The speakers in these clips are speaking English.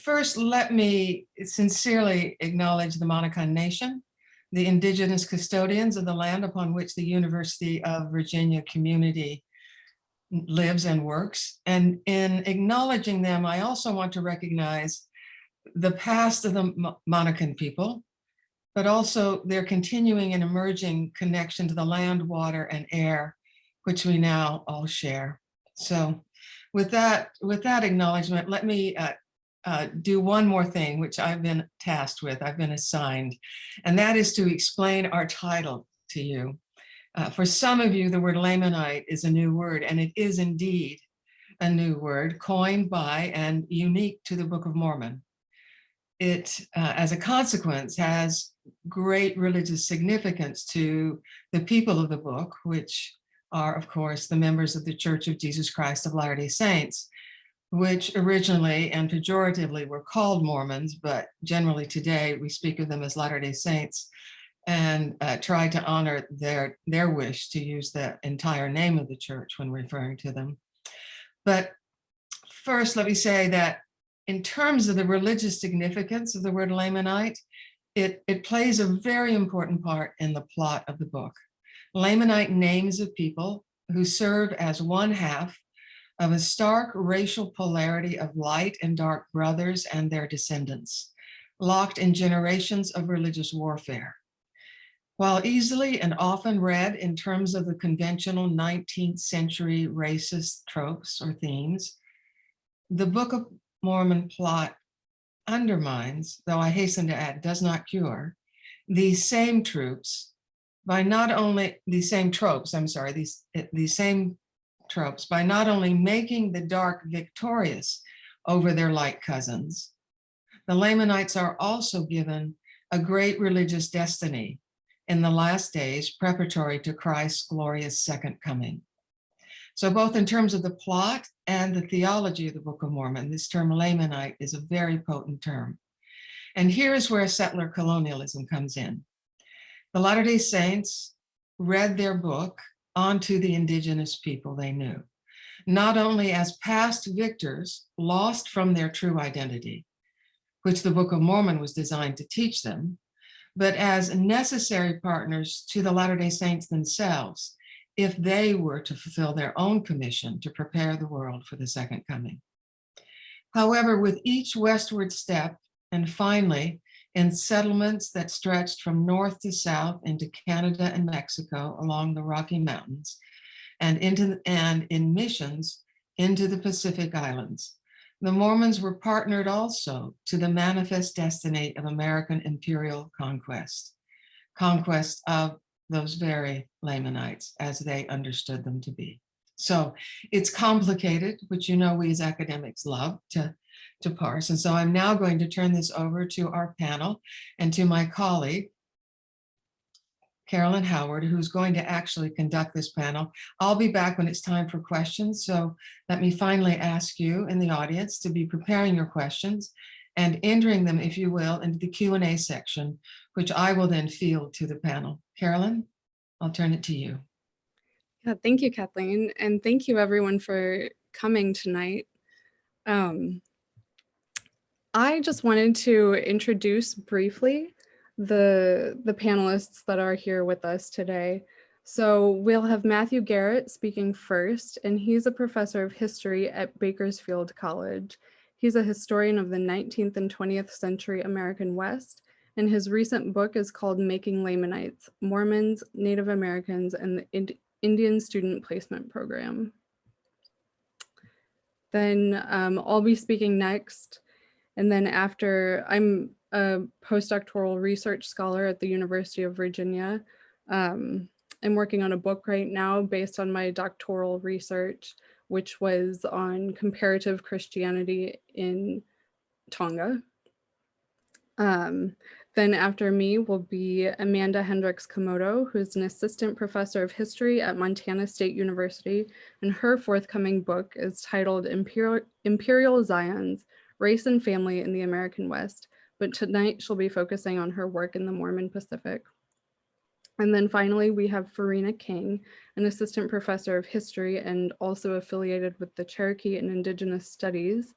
First, let me sincerely acknowledge the Monacan Nation, the indigenous custodians of the land upon which the University of Virginia community lives and works. And in acknowledging them, I also want to recognize the past of the Monacan people, but also their continuing and emerging connection to the land, water, and air, which we now all share. So with that acknowledgement, let me do one more thing, which I've been tasked with, I've been assigned, and that is to explain our title to you. For some of you, the word Lamanite is a new word, and it is indeed a new word coined by and unique to the Book of Mormon. It, as a consequence, has great religious significance to the people of the book, which are, of course, the members of the Church of Jesus Christ of Latter-day Saints, which originally and pejoratively were called Mormons, but generally today we speak of them as Latter-day Saints and try to honor their wish to use the entire name of the church when referring to them. But first, let me say that in terms of the religious significance of the word Lamanite, it plays a very important part in the plot of the book. Lamanite names of people who serve as one half of a stark racial polarity of light and dark brothers and their descendants, locked in generations of religious warfare. While easily and often read in terms of the conventional 19th century racist tropes or themes, the Book of Mormon plot undermines, though I hasten to add, does not cure, these same tropes by not only making the dark victorious over their light cousins. The Lamanites are also given a great religious destiny in the last days preparatory to Christ's glorious second coming. So both in terms of the plot and the theology of the Book of Mormon, this term Lamanite is a very potent term. And here is where settler colonialism comes in. The Latter-day Saints read their book onto the indigenous people they knew, not only as past victors lost from their true identity, which the Book of Mormon was designed to teach them, but as necessary partners to the Latter-day Saints themselves, if they were to fulfill their own commission to prepare the world for the second coming. However, with each westward step, and finally in settlements that stretched from north to south into Canada and Mexico along the Rocky Mountains, and in missions into the Pacific Islands, the Mormons were partnered also to the manifest destiny of American imperial conquest of those very Lamanites as they understood them to be. So it's complicated, which you know we as academics love to parse. And so I'm now going to turn this over to our panel and to my colleague, Carolyn Howard, who's going to actually conduct this panel. I'll be back when it's time for questions. So let me finally ask you in the audience to be preparing your questions and entering them, if you will, into the Q&A section, which I will then field to the panel. Carolyn, I'll turn it to you. Yeah, thank you, Kathleen. And thank you everyone for coming tonight. I just wanted to introduce briefly the panelists that are here with us today. So we'll have Matthew Garrett speaking first, and he's a professor of history at Bakersfield College. He's a historian of the 19th and 20th century American West, and his recent book is called Making Lamanites, Mormons, Native Americans, and the Indian Student Placement Program. Then I'll be speaking next. And then after, I'm a postdoctoral research scholar at the University of Virginia. I'm working on a book right now based on my doctoral research, which was on comparative Christianity in Tonga. Then after me will be Amanda Hendrix-Komoto, who's an assistant professor of history at Montana State University, and her forthcoming book is titled Imperial Zions, Race and Family in the American West, but tonight she'll be focusing on her work in the Mormon Pacific. And then finally, we have Farina King, an assistant professor of history and also affiliated with the Cherokee and Indigenous Studies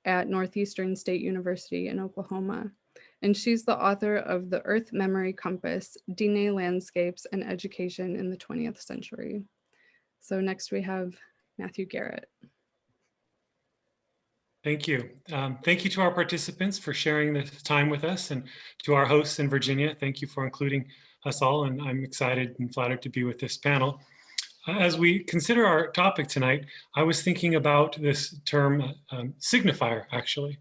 at Northeastern State University in Oklahoma. And she's the author of The Earth Memory Compass, DNA Landscapes and Education in the 20th Century. So next we have Matthew Garrett. Thank you. Thank you to our participants for sharing this time with us, and to our hosts in Virginia, thank you for including us all, and I'm excited and flattered to be with this panel. As we consider our topic tonight, I was thinking about this term signifier, actually.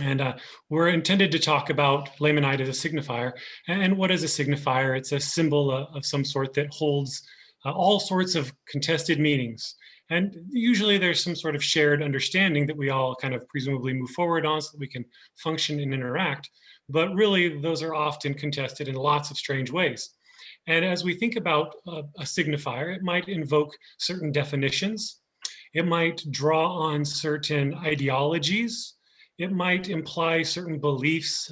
And we're intended to talk about Lamanite as a signifier. And what is a signifier? It's a symbol of some sort that holds all sorts of contested meanings. And usually there's some sort of shared understanding that we all kind of presumably move forward on so that we can function and interact. But really, those are often contested in lots of strange ways. And as we think about a signifier, it might invoke certain definitions. It might draw on certain ideologies. It might imply certain beliefs.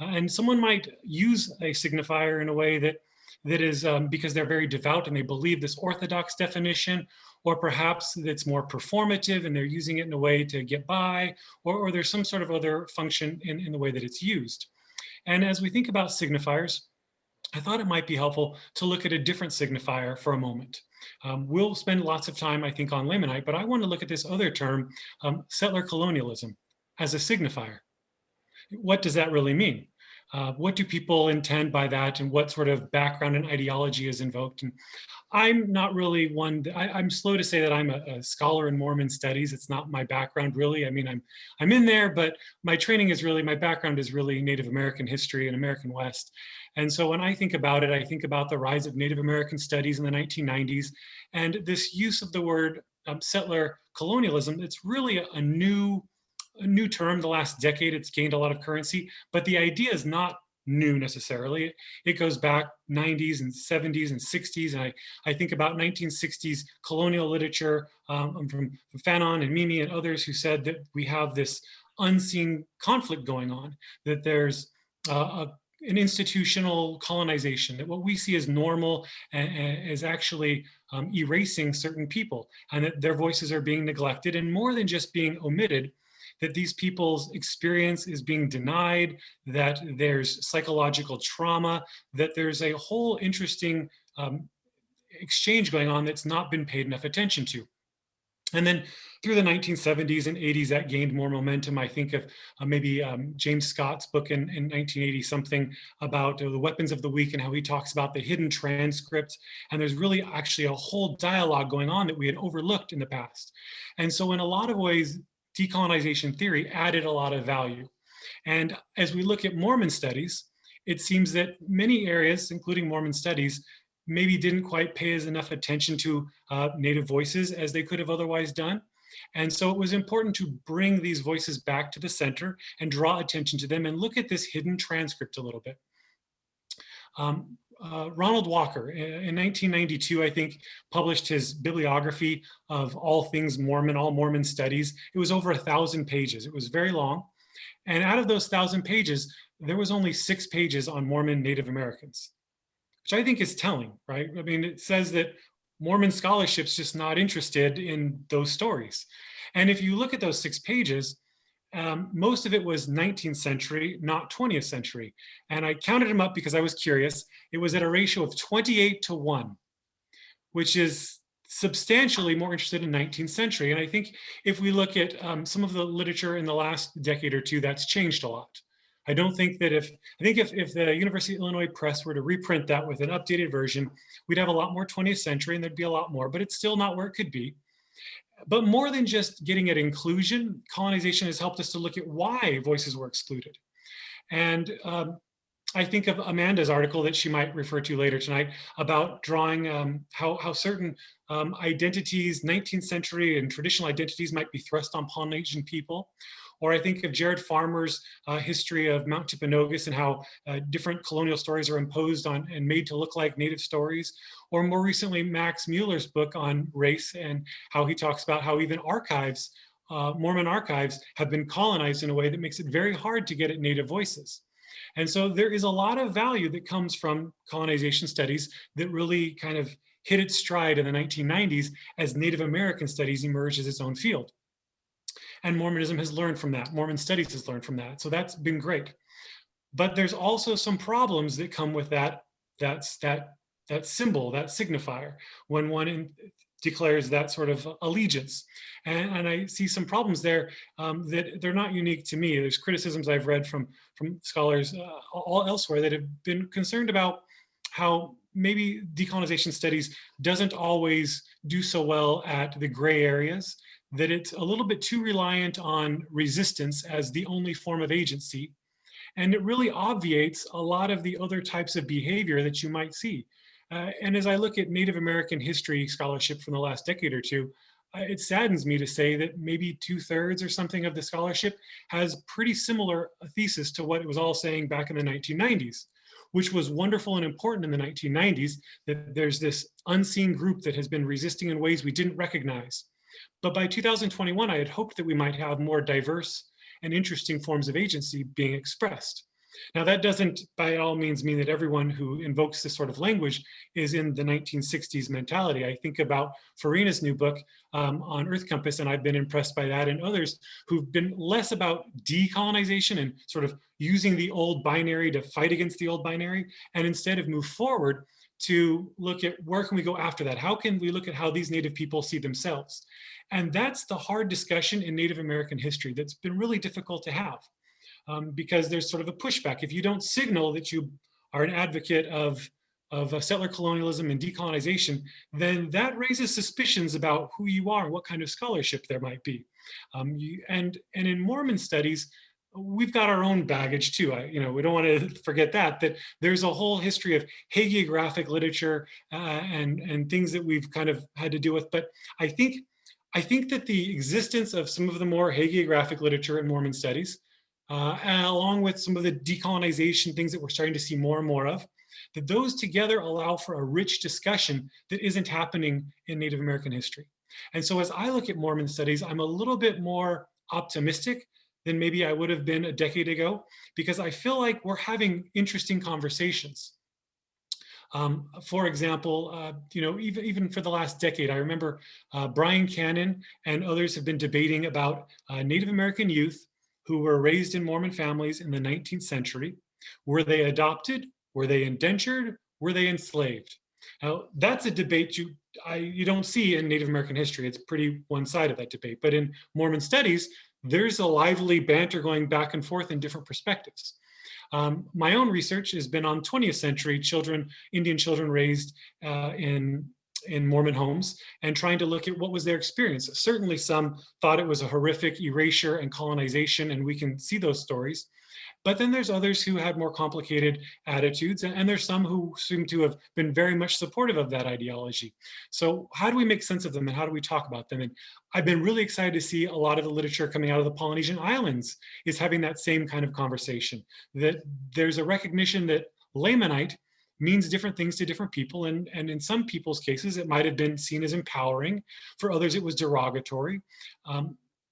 And someone might use a signifier in a way that is because they're very devout and they believe this orthodox definition, or perhaps it's more performative and they're using it in a way to get by, or there's some sort of other function in the way that it's used. And as we think about signifiers, I thought it might be helpful to look at a different signifier for a moment. We'll spend lots of time, I think, on Lamanite, but I want to look at this other term, settler-colonialism, as a signifier. What does that really mean? What do people intend by that, and what sort of background and ideology is invoked? And I'm not really one, I'm slow to say that I'm a scholar in Mormon studies. It's not my background really. I mean, I'm in there, but my training is really, my background is really Native American history and American West. And so when I think about it, I think about the rise of Native American studies in the 1990s, and this use of the word settler colonialism. It's really a new term. The last decade, it's gained a lot of currency, but the idea is not new necessarily. It goes back 90s and 70s and 60s. And I think about 1960s colonial literature from Fanon and Mimi and others who said that we have this unseen conflict going on, that there's an institutional colonization, that what we see as normal is actually erasing certain people, and that their voices are being neglected, and more than just being omitted, that these people's experience is being denied, that there's psychological trauma, that there's a whole interesting exchange going on that's not been paid enough attention to. And then through the 1970s and 80s, that gained more momentum. I think of maybe James Scott's book in 1980 something about the weapons of the weak, and how he talks about the hidden transcript. And there's really actually a whole dialogue going on that we had overlooked in the past. And so in a lot of ways, decolonization theory added a lot of value. And as we look at Mormon studies, it seems that many areas, including Mormon studies, maybe didn't quite pay as enough attention to Native voices as they could have otherwise done. And so it was important to bring these voices back to the center and draw attention to them and look at this hidden transcript a little bit. Ronald Walker, in 1992, I think, published his bibliography of all things Mormon, all Mormon studies. It was over 1,000 pages. It was very long. And out of those 1,000 pages, there was only 6 pages on Mormon Native Americans, which I think is telling, right? I mean, it says that Mormon scholarship's just not interested in those stories. And if you look at those 6 pages, most of it was 19th century, not 20th century. And I counted them up because I was curious. It was at a ratio of 28-1, which is substantially more interested in 19th century. And I think if we look at some of the literature in the last decade or two, that's changed a lot. I don't think that if the University of Illinois Press were to reprint that with an updated version, we'd have a lot more 20th century and there'd be a lot more, but it's still not where it could be. But more than just getting at inclusion, colonization has helped us to look at why voices were excluded. And I think of Amanda's article that she might refer to later tonight about drawing how certain identities, 19th century and traditional identities might be thrust on Polynesian people. Or I think of Jared Farmer's history of Mount Timpanogos and how different colonial stories are imposed on and made to look like Native stories. Or more recently, Max Mueller's book on race and how he talks about how even archives, Mormon archives, have been colonized in a way that makes it very hard to get at Native voices. And so there is a lot of value that comes from colonization studies that really kind of hit its stride in the 1990s as Native American studies emerged as its own field. And Mormonism has learned from that. Mormon Studies has learned from that. So that's been great. But there's also some problems that come with that symbol, that signifier, when one declares that sort of allegiance. And I see some problems there that they're not unique to me. There's criticisms I've read from scholars all elsewhere that have been concerned about how maybe decolonization studies doesn't always do so well at the gray areas, that it's a little bit too reliant on resistance as the only form of agency. And it really obviates a lot of the other types of behavior that you might see. And as I look at Native American history scholarship from the last decade or two, it saddens me to say that maybe 2/3 or something of the scholarship has pretty similar thesis to what it was all saying back in the 1990s, which was wonderful and important in the 1990s, that there's this unseen group that has been resisting in ways we didn't recognize. But by 2021, I had hoped that we might have more diverse and interesting forms of agency being expressed. Now, that doesn't by all means mean that everyone who invokes this sort of language is in the 1960s mentality. I think about Farina's new book on Earth Compass, and I've been impressed by that, and others who've been less about decolonization and sort of using the old binary to fight against the old binary, and instead have moved forward to look at where can we go after that? How can we look at how these Native people see themselves? And that's the hard discussion in Native American history that's been really difficult to have. Because there's sort of a pushback. If you don't signal that you are an advocate of settler colonialism and decolonization, then that raises suspicions about who you are and what kind of scholarship there might be. And in Mormon studies, we've got our own baggage too. We don't want to forget that there's a whole history of hagiographic literature and things that we've kind of had to deal with. But I think that the existence of some of the more hagiographic literature in Mormon studies, and along with some of the decolonization things that we're starting to see more and more of, that those together allow for a rich discussion that isn't happening in Native American history. And so as I look at Mormon studies, I'm a little bit more optimistic than maybe I would have been a decade ago, because I feel like we're having interesting conversations. For example, even for the last decade, I remember Brian Cannon and others have been debating about Native American youth who were raised in Mormon families in the 19th century. Were they adopted? Were they indentured? Were they enslaved? Now, that's a debate you don't see in Native American history. It's pretty one-sided, that debate. But in Mormon studies, there's a lively banter going back and forth in different perspectives. My own research has been on 20th century children, Indian children raised in Mormon homes, and trying to look at what was their experience. Certainly some thought it was a horrific erasure and colonization, and we can see those stories. But then there's others who had more complicated attitudes, and there's some who seem to have been very much supportive of that ideology. So how do we make sense of them, and how do we talk about them? And I've been really excited to see a lot of the literature coming out of the Polynesian Islands is having that same kind of conversation, that there's a recognition that Lamanite means different things to different people. And in some people's cases, it might have been seen as empowering. For others, it was derogatory.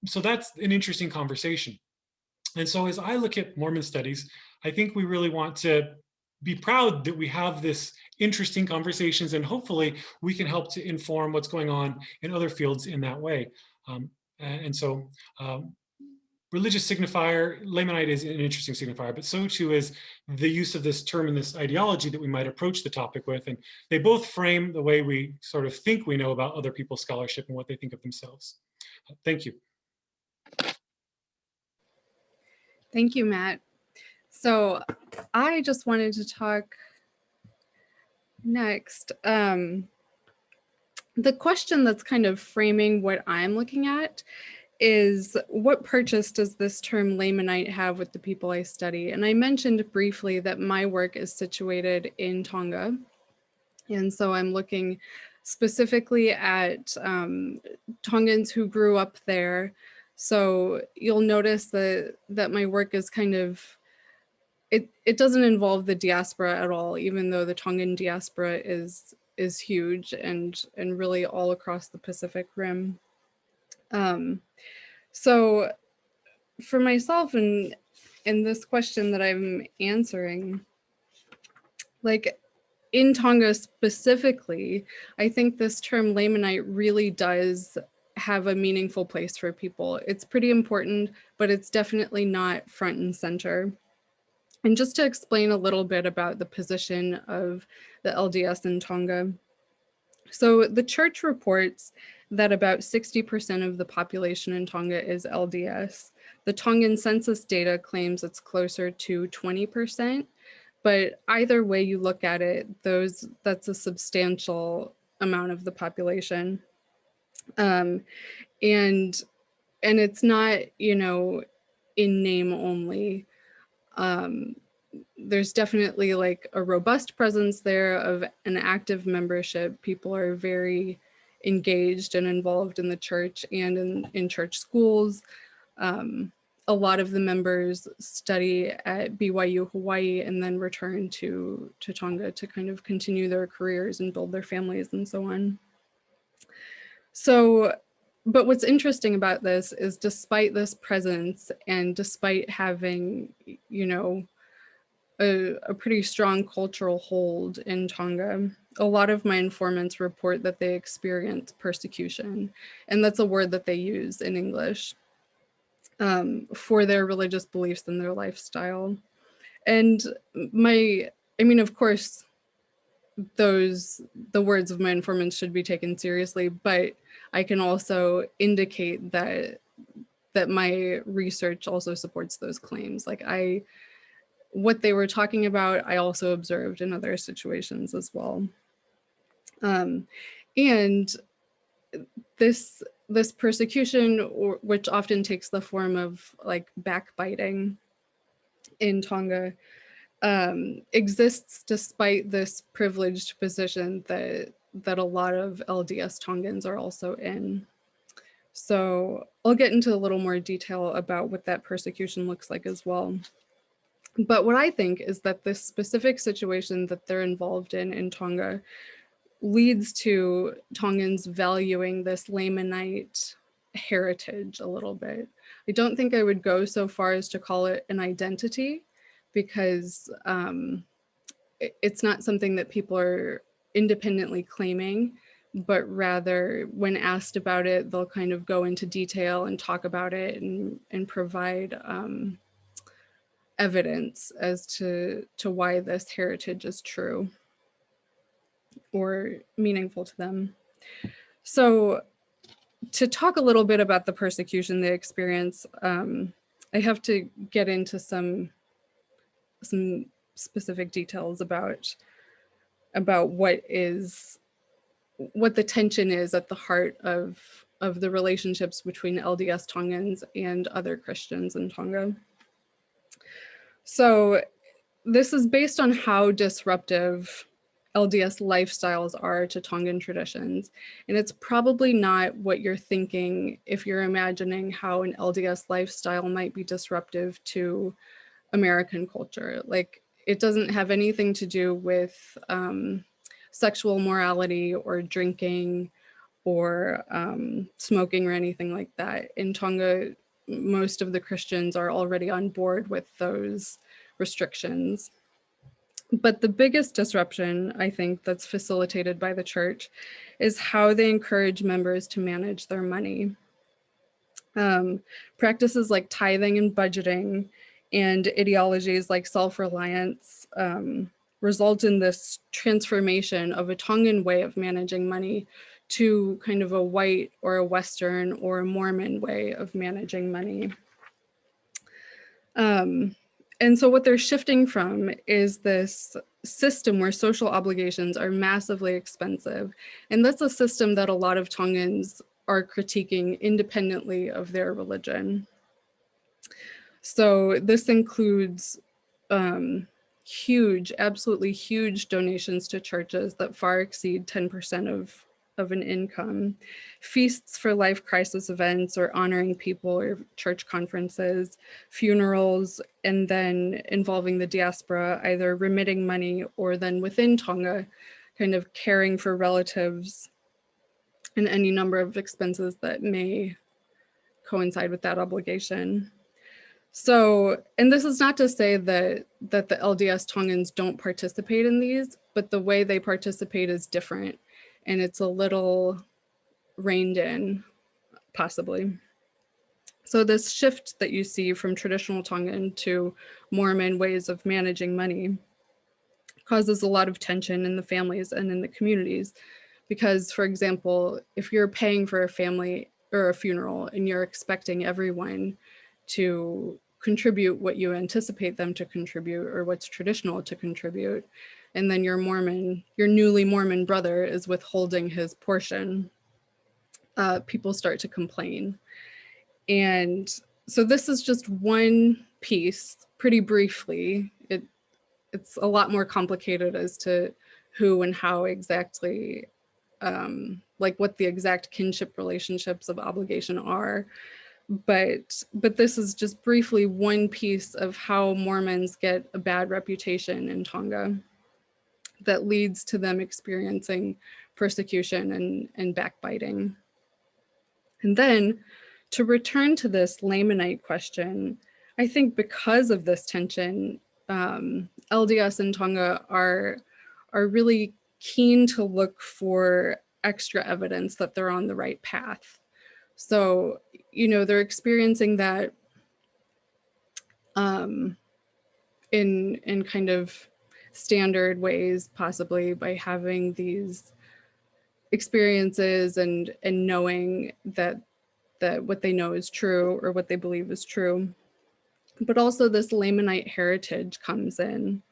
So that's an interesting conversation. And so as I look at Mormon studies, I think we really want to be proud that we have this interesting conversations, and hopefully we can help to inform what's going on in other fields in that way. Religious signifier, Lamanite is an interesting signifier, but so too is the use of this term and this ideology that we might approach the topic with. And they both frame the way we sort of think we know about other people's scholarship and what they think of themselves. Thank you. Thank you, Matt. So I just wanted to talk next. The question that's kind of framing what I'm looking at is, what purchase does this term Lamanite have with the people I study? And I mentioned briefly that my work is situated in Tonga. And so I'm looking specifically at Tongans who grew up there. So you'll notice that my work is kind of, it doesn't involve the diaspora at all, even though the Tongan diaspora is huge and really all across the Pacific Rim. So for myself in this question that I'm answering, like in Tonga specifically, I think this term Lamanite really does have a meaningful place for people. It's pretty important, but it's definitely not front and center. And just to explain a little bit about the position of the LDS in Tonga. So the church reports that about 60% of the population in Tonga is LDS. The Tongan census data claims it's closer to 20%, but either way you look at it, that's a substantial amount of the population. And it's not, you know, in name only. There's definitely like a robust presence there of an active membership. People are very engaged and involved in the church and in church schools. A lot of the members study at BYU Hawaii and then return to Tonga to kind of continue their careers and build their families and so on. So, but what's interesting about this is despite this presence and despite having, you know, a pretty strong cultural hold in Tonga, a lot of my informants report that they experience persecution, and that's a word that they use in English, for their religious beliefs and their lifestyle. And I mean, of course, the words of my informants should be taken seriously, but I can also indicate that my research also supports those claims. Like what they were talking about, I also observed in other situations as well. And this persecution, which often takes the form of like backbiting in Tonga, exists despite this privileged position that a lot of LDS Tongans are also in. So I'll get into a little more detail about what that persecution looks like as well. But what I think is that this specific situation that they're involved in Tonga leads to Tongans valuing this Lamanite heritage a little bit. I don't think I would go so far as to call it an identity, because it's not something that people are independently claiming, but rather when asked about it, they'll kind of go into detail and talk about it and provide evidence as to why this heritage is true or meaningful to them. So to talk a little bit about the persecution they experience, I have to get into some specific details about what the tension is at the heart of the relationships between LDS Tongans and other Christians in Tonga. So this is based on how disruptive LDS lifestyles are to Tongan traditions. And it's probably not what you're thinking if you're imagining how an LDS lifestyle might be disruptive to American culture. Like, it doesn't have anything to do with sexual morality or drinking or smoking or anything like that. In Tonga, most of the Christians are already on board with those restrictions. But the biggest disruption, I think, that's facilitated by the church is how they encourage members to manage their money. Practices like tithing and budgeting and ideologies like self-reliance result in this transformation of a Tongan way of managing money to kind of a white or a Western or a Mormon way of managing money. And so what they're shifting from is this system where social obligations are massively expensive. And that's a system that a lot of Tongans are critiquing independently of their religion. So this includes huge, absolutely huge donations to churches that far exceed 10% of an income, feasts for life crisis events or honoring people or church conferences, funerals, and then involving the diaspora, either remitting money or then within Tonga, kind of caring for relatives and any number of expenses that may coincide with that obligation. So, and this is not to say that the LDS Tongans don't participate in these, but the way they participate is different, and it's a little reined in possibly. So this shift that you see from traditional Tongan to Mormon ways of managing money causes a lot of tension in the families and in the communities. Because, for example, if you're paying for a family or a funeral and you're expecting everyone to contribute what you anticipate them to contribute or what's traditional to contribute, and then your newly Mormon brother is withholding his portion, people start to complain. And so this is just one piece, pretty briefly. It's a lot more complicated as to who and how exactly, like what the exact kinship relationships of obligation are. But this is just briefly one piece of how Mormons get a bad reputation in Tonga that leads to them experiencing persecution and backbiting. And then to return to this Lamanite question, I think because of this tension, LDS and Tonga are really keen to look for extra evidence that they're on the right path. So, they're experiencing that in kind of standard ways, possibly by having these experiences and knowing that what they know is true or what they believe is true. But also this Lamanite heritage comes in.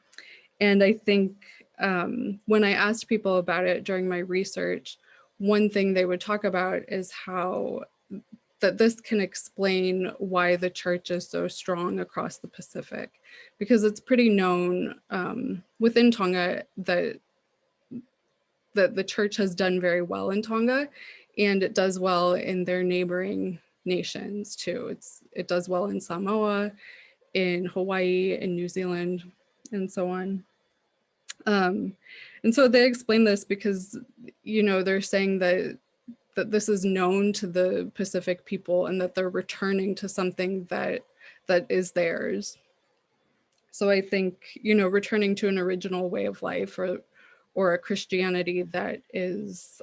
And I think when I asked people about it during my research, one thing they would talk about is how that this can explain why the church is so strong across the Pacific, because it's pretty known within Tonga that the church has done very well in Tonga, and it does well in their neighboring nations too. It does well in Samoa, in Hawaii, in New Zealand, and so on. And so they explain this because, they're saying that this is known to the Pacific people and that they're returning to something that is theirs. So I think, returning to an original way of life or a Christianity that is,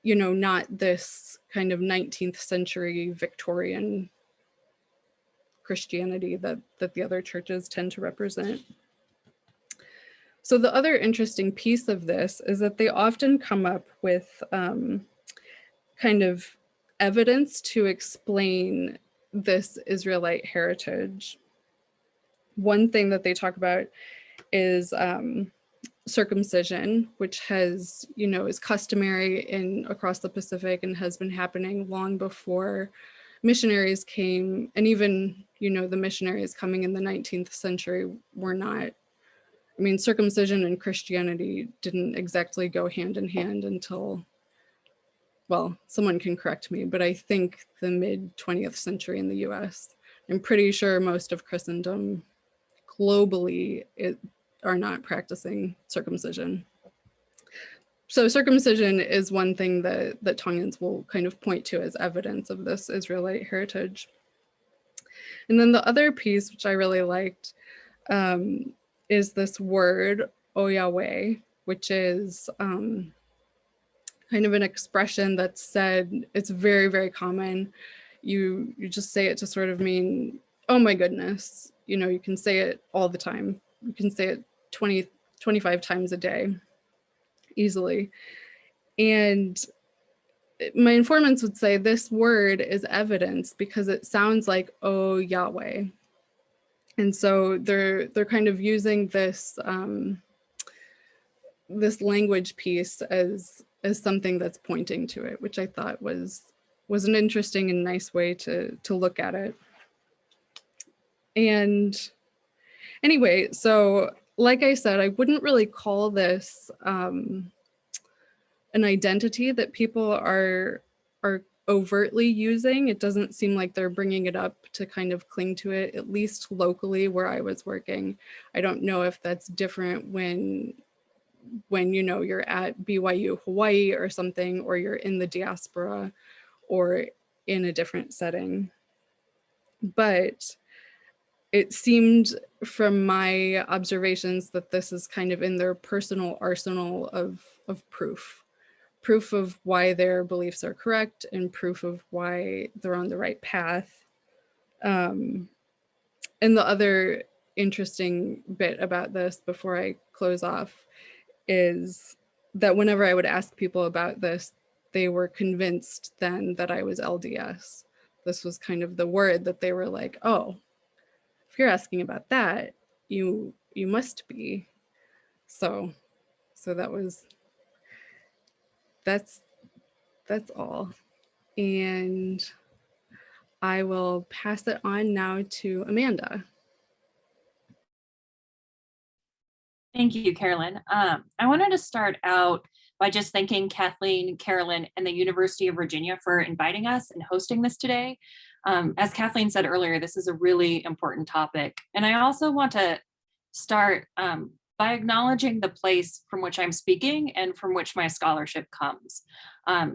not this kind of 19th century Victorian Christianity that the other churches tend to represent. So the other interesting piece of this is that they often come up with kind of evidence to explain this Israelite heritage. One thing that they talk about is circumcision, which has, is customary across the Pacific and has been happening long before missionaries came. And even, the missionaries coming in the 19th century were not, circumcision and Christianity didn't exactly go hand in hand until, well, someone can correct me, but I think the mid 20th century in the US. I'm pretty sure most of Christendom globally are not practicing circumcision. So circumcision is one thing that Tongans will kind of point to as evidence of this Israelite heritage. And then the other piece, which I really liked, is this word, O Yahweh, which is kind of an expression that's said, it's very, very common. You just say it to sort of mean, oh my goodness. You can say it all the time. You can say it 20, 25 times a day easily. And my informants would say this word is evidence because it sounds like, oh Yahweh. And so they're kind of using this this language piece as something that's pointing to it, which I thought was an interesting and nice way to look at it. And anyway, so like I said, I wouldn't really call this an identity that people are overtly using. It doesn't seem like they're bringing it up to kind of cling to it, at least locally where I was working. I don't know if that's different when you're at BYU Hawaii or something, or you're in the diaspora or in a different setting. But it seemed from my observations that this is kind of in their personal arsenal of proof proof of why their beliefs are correct and proof of why they're on the right path. And the other interesting bit about this before I close off is that whenever I would ask people about this, they were convinced then that I was LDS. This was kind of the word that they were like, oh, if you're asking about that, you must be. So that's all. And I will pass it on now to Amanda. Thank you, Carolyn. I wanted to start out by just thanking Kathleen, Carolyn, and the University of Virginia for inviting us and hosting this today. As Kathleen said earlier, this is a really important topic. And I also want to start by acknowledging the place from which I'm speaking and from which my scholarship comes.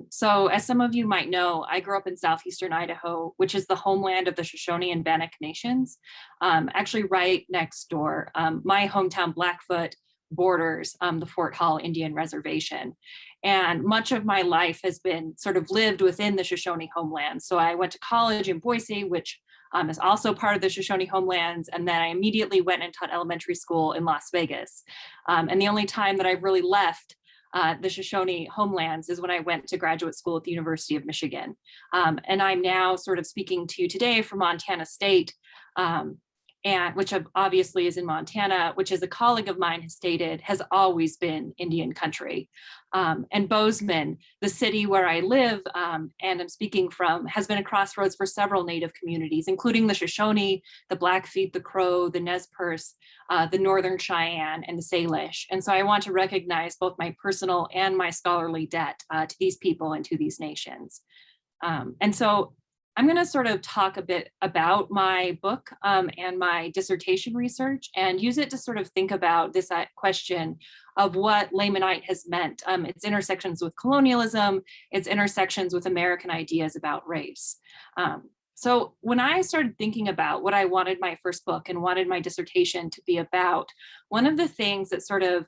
So as some of you might know, I grew up in southeastern Idaho, which is the homeland of the Shoshone and Bannock nations, actually right next door. My hometown, Blackfoot, borders the Fort Hall Indian Reservation. And much of my life has been sort of lived within the Shoshone homeland. So I went to college in Boise, which is also part of the Shoshone homelands. And then I immediately went and taught elementary school in Las Vegas. And the only time that I've really left the Shoshone homelands is when I went to graduate school at the University of Michigan. And I'm now sort of speaking to you today from Montana State, and which obviously is in Montana, which as a colleague of mine has stated, has always been Indian country. And Bozeman, the city where I live and I'm speaking from, has been a crossroads for several Native communities, including the Shoshone, the Blackfeet, the Crow, the Nez Perce, the Northern Cheyenne, and the Salish. And so I want to recognize both my personal and my scholarly debt to these people and to these nations. And so I'm going to sort of talk a bit about my book and my dissertation research and use it to sort of think about this question of what Lamanite has meant, its intersections with colonialism, its intersections with American ideas about race. So when I started thinking about what I wanted my first book and wanted my dissertation to be about, one of the things that sort of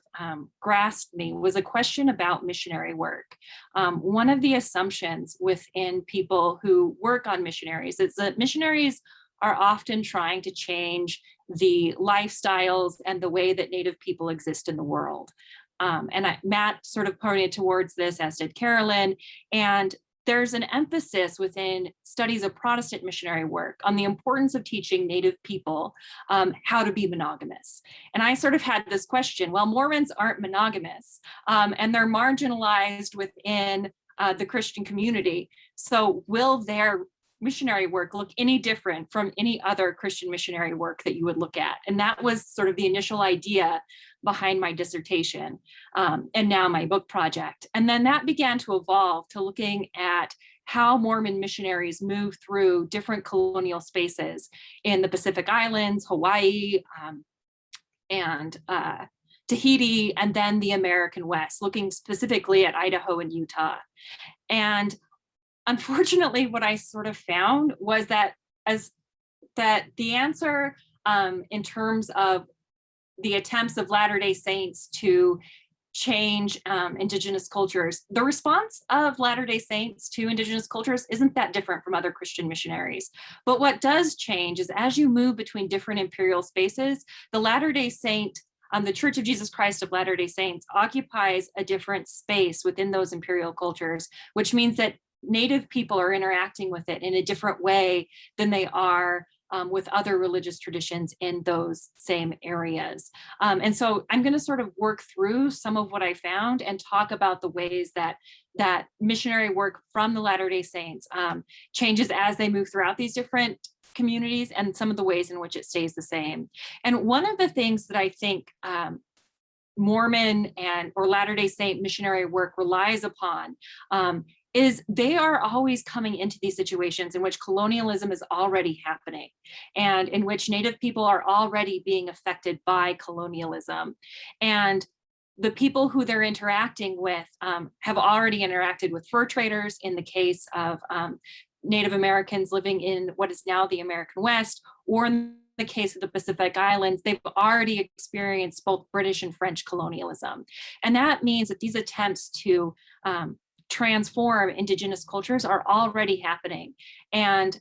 grasped me was a question about missionary work. One of the assumptions within people who work on missionaries is that missionaries are often trying to change the lifestyles and the way that Native people exist in the world. Matt sort of pointed towards this, as did Carolyn, and there's an emphasis within studies of Protestant missionary work on the importance of teaching Native people how to be monogamous. And I sort of had this question, well, Mormons aren't monogamous and they're marginalized within the Christian community. So will their missionary work look any different from any other Christian missionary work that you would look at? And that was sort of the initial idea behind my dissertation and now my book project. And then that began to evolve to looking at how Mormon missionaries move through different colonial spaces in the Pacific Islands, Hawaii, and Tahiti, and then the American West, looking specifically at Idaho and Utah. And unfortunately, what I sort of found was that the answer in terms of the attempts of Latter-day Saints to change Indigenous cultures, the response of Latter-day Saints to Indigenous cultures isn't that different from other Christian missionaries. But what does change is as you move between different imperial spaces, the Latter-day Saint, the Church of Jesus Christ of Latter-day Saints occupies a different space within those imperial cultures, which means that Native people are interacting with it in a different way than they are with other religious traditions in those same areas. And so I'm going to sort of work through some of what I found and talk about the ways that missionary work from the Latter-day Saints changes as they move throughout these different communities and some of the ways in which it stays the same. And one of the things that I think Mormon or Latter-day Saint missionary work relies upon is they are always coming into these situations in which colonialism is already happening and in which Native people are already being affected by colonialism. And the people who they're interacting with have already interacted with fur traders in the case of Native Americans living in what is now the American West, or in the case of the Pacific Islands, they've already experienced both British and French colonialism. And that means that these attempts to transform indigenous cultures are already happening. And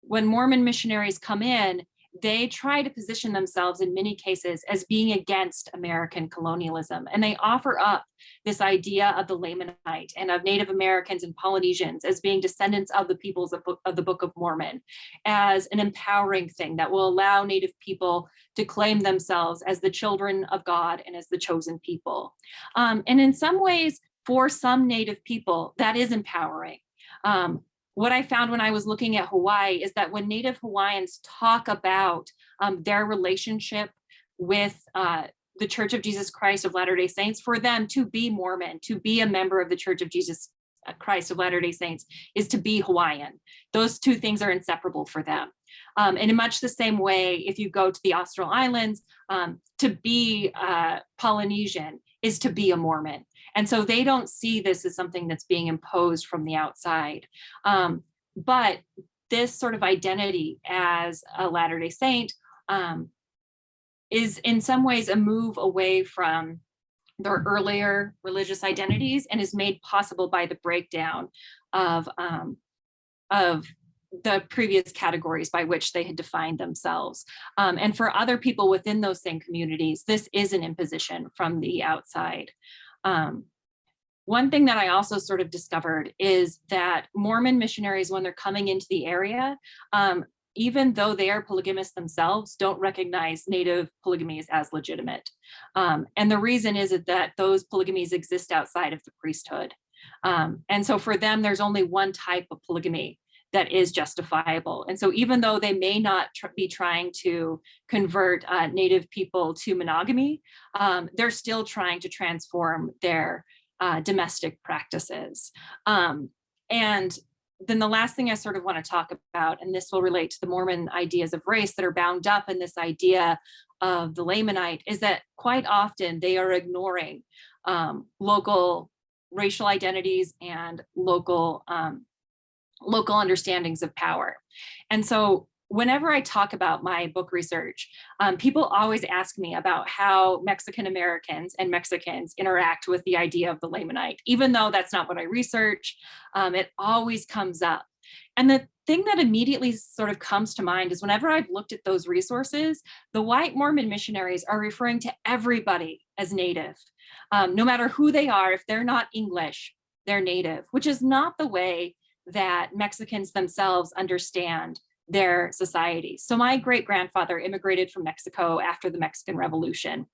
when Mormon missionaries come in, they try to position themselves in many cases as being against American colonialism. And they offer up this idea of the Lamanite and of Native Americans and Polynesians as being descendants of the peoples of the Book of Mormon as an empowering thing that will allow Native people to claim themselves as the children of God and as the chosen people. And in some ways, for some Native people, that is empowering. What I found when I was looking at Hawaii is that when Native Hawaiians talk about their relationship with the Church of Jesus Christ of Latter-day Saints, for them to be Mormon, to be a member of the Church of Jesus Christ of Latter-day Saints is to be Hawaiian. Those two things are inseparable for them. And in much the same way, if you go to the Austral Islands, to be Polynesian is to be a Mormon. And so they don't see this as something that's being imposed from the outside. But this sort of identity as a Latter-day Saint is in some ways a move away from their earlier religious identities and is made possible by the breakdown of the previous categories by which they had defined themselves. And for other people within those same communities, this is an imposition from the outside. One thing that I also sort of discovered is that Mormon missionaries, when they're coming into the area, even though they are polygamous themselves, don't recognize Native polygamies as legitimate. And the reason is that those polygamies exist outside of the priesthood. And so for them, there's only one type of polygamy that is justifiable. And so even though they may not be trying to convert Native people to monogamy, they're still trying to transform their domestic practices. And then the last thing I sort of want to talk about, and this will relate to the Mormon ideas of race that are bound up in this idea of the Lamanite, is that quite often they are ignoring local racial identities and local understandings of power. And so whenever I talk about my book research, people always ask me about how Mexican Americans and Mexicans interact with the idea of the Lamanite. Even though that's not what I research, it always comes up. And the thing that immediately sort of comes to mind is whenever I've looked at those resources, the white Mormon missionaries are referring to everybody as Native. No matter who they are, if they're not English, they're Native, which is not the way that Mexicans themselves understand their society. So my great-grandfather immigrated from Mexico after the Mexican Revolution.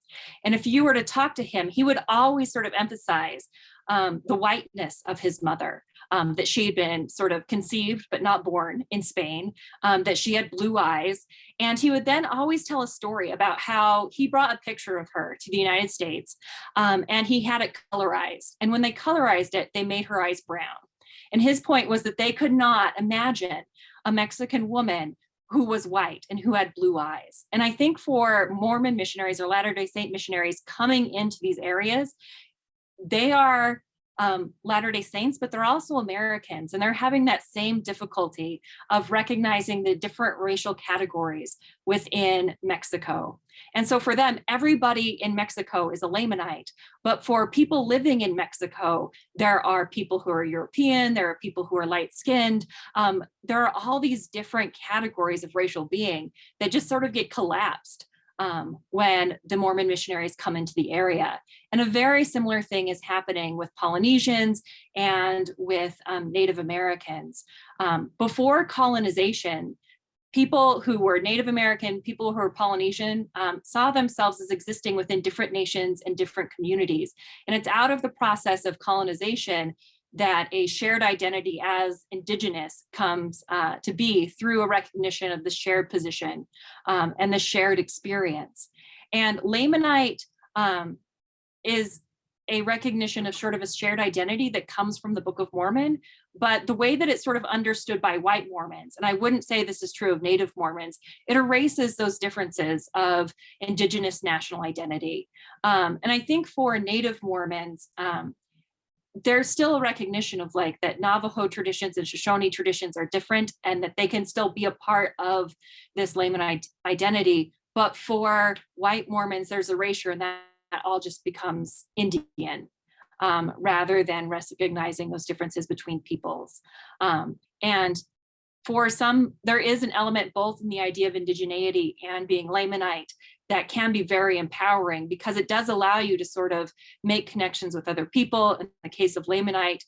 And if you were to talk to him, he would always sort of emphasize the whiteness of his mother, that she had been sort of conceived but not born in Spain, that she had blue eyes. And he would then always tell a story about how he brought a picture of her to the United States and he had it colorized. And when they colorized it, they made her eyes brown. And his point was that they could not imagine a Mexican woman who was white and who had blue eyes. And I think for Mormon missionaries or Latter-day Saint missionaries coming into these areas, they are Latter-day Saints, but they're also Americans, and they're having that same difficulty of recognizing the different racial categories within Mexico. And so for them, everybody in Mexico is a Lamanite, but for people living in Mexico, there are people who are European, there are people who are light-skinned, there are all these different categories of racial being that just sort of get collapsed when the Mormon missionaries come into the area. And a very similar thing is happening with Polynesians and with Native Americans. Before colonization, people who were Native American, people who were Polynesian, saw themselves as existing within different nations and different communities. And it's out of the process of colonization that a shared identity as indigenous comes to be through a recognition of the shared position and the shared experience. And Lamanite is a recognition of sort of a shared identity that comes from the Book of Mormon, but the way that it's sort of understood by white Mormons, and I wouldn't say this is true of Native Mormons, it erases those differences of indigenous national identity. And I think for Native Mormons, there's still a recognition of like that Navajo traditions and Shoshone traditions are different and that they can still be a part of this Lamanite identity. But for white Mormons, there's erasure and that all just becomes Indian. rather than recognizing those differences between peoples. And for some, there is an element both in the idea of indigeneity and being Lamanite that can be very empowering, because it does allow you to sort of make connections with other people. In the case of Lamanite,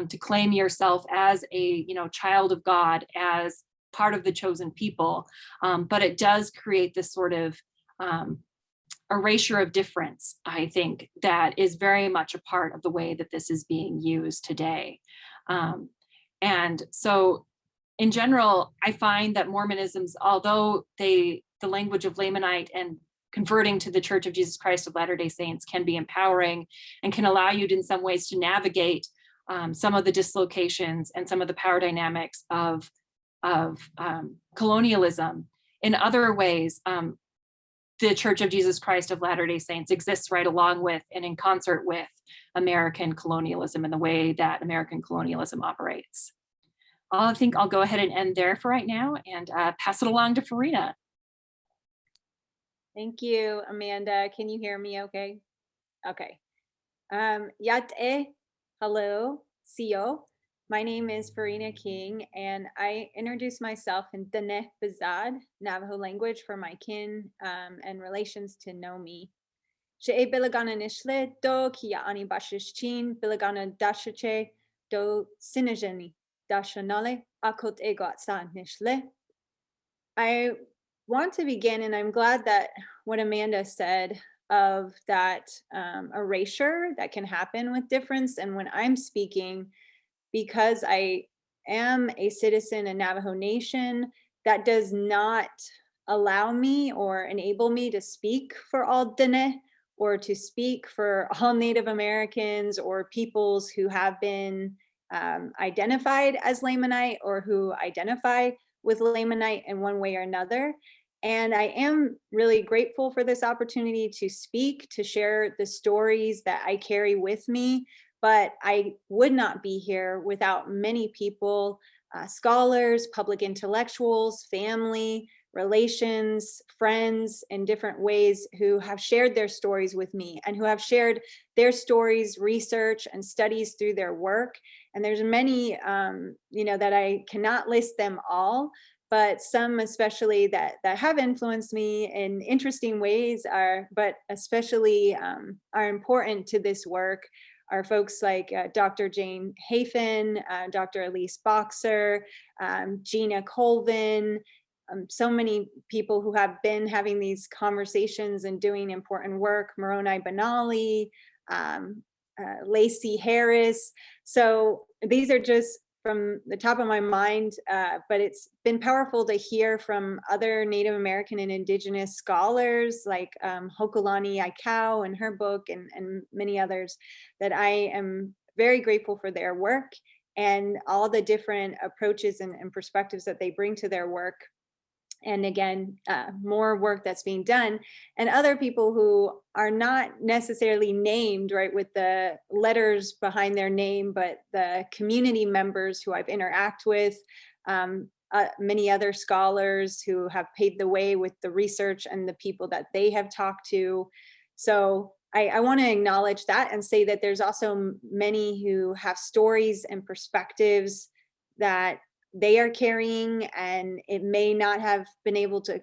to claim yourself as a child of God, as part of the chosen people. But it does create this sort of erasure of difference, I think, that is very much a part of the way that this is being used today. And so in general, I find that Mormonisms, although the language of Lamanite and converting to the Church of Jesus Christ of Latter-day Saints can be empowering and can allow you in some ways to navigate some of the dislocations and some of the power dynamics of colonialism. In other ways, the Church of Jesus Christ of Latter-day Saints exists right along with and in concert with American colonialism and the way that American colonialism operates. I think I'll go ahead and end there for right now and pass it along to Farina. Thank you, Amanda. Can you hear me okay? Okay. Yate, hello, Sio. My name is Farina King, and I introduce myself in Dene Bazad, Navajo language for my kin and relations to know me. She'e bilagana nishle do kia ani bashishchin bilagana dashache do sinajani dashanale akot egoatsa nishle. I want to begin, and I'm glad that what Amanda said of that erasure that can happen with difference. And when I'm speaking, because I am a citizen of Navajo Nation, that does not allow me or enable me to speak for all Dene or to speak for all Native Americans or peoples who have been identified as Lamanite or who identify with Lamanite in one way or another. And I am really grateful for this opportunity to speak, to share the stories that I carry with me. But I would not be here without many people, scholars, public intellectuals, family, relations, friends in different ways who have shared their stories with me and who have shared their stories, research, and studies through their work. And there's many, that I cannot list them all, but some especially that have influenced me in interesting ways but especially are important to this work are folks like Dr. Jane Hafen, Dr. Elise Boxer, Gina Colvin, so many people who have been having these conversations and doing important work, Moroni Benali, Lacey Harris. So these are just from the top of my mind, but it's been powerful to hear from other Native American and Indigenous scholars like Hokulani Aikau and her book and many others that I am very grateful for their work and all the different approaches and perspectives that they bring to their work. And again, more work that's being done, and other people who are not necessarily named, right, with the letters behind their name, but the community members who I've interacted with, many other scholars who have paved the way with the research and the people that they have talked to. So I want to acknowledge that and say that there's also many who have stories and perspectives that they are carrying, and it may not have been able to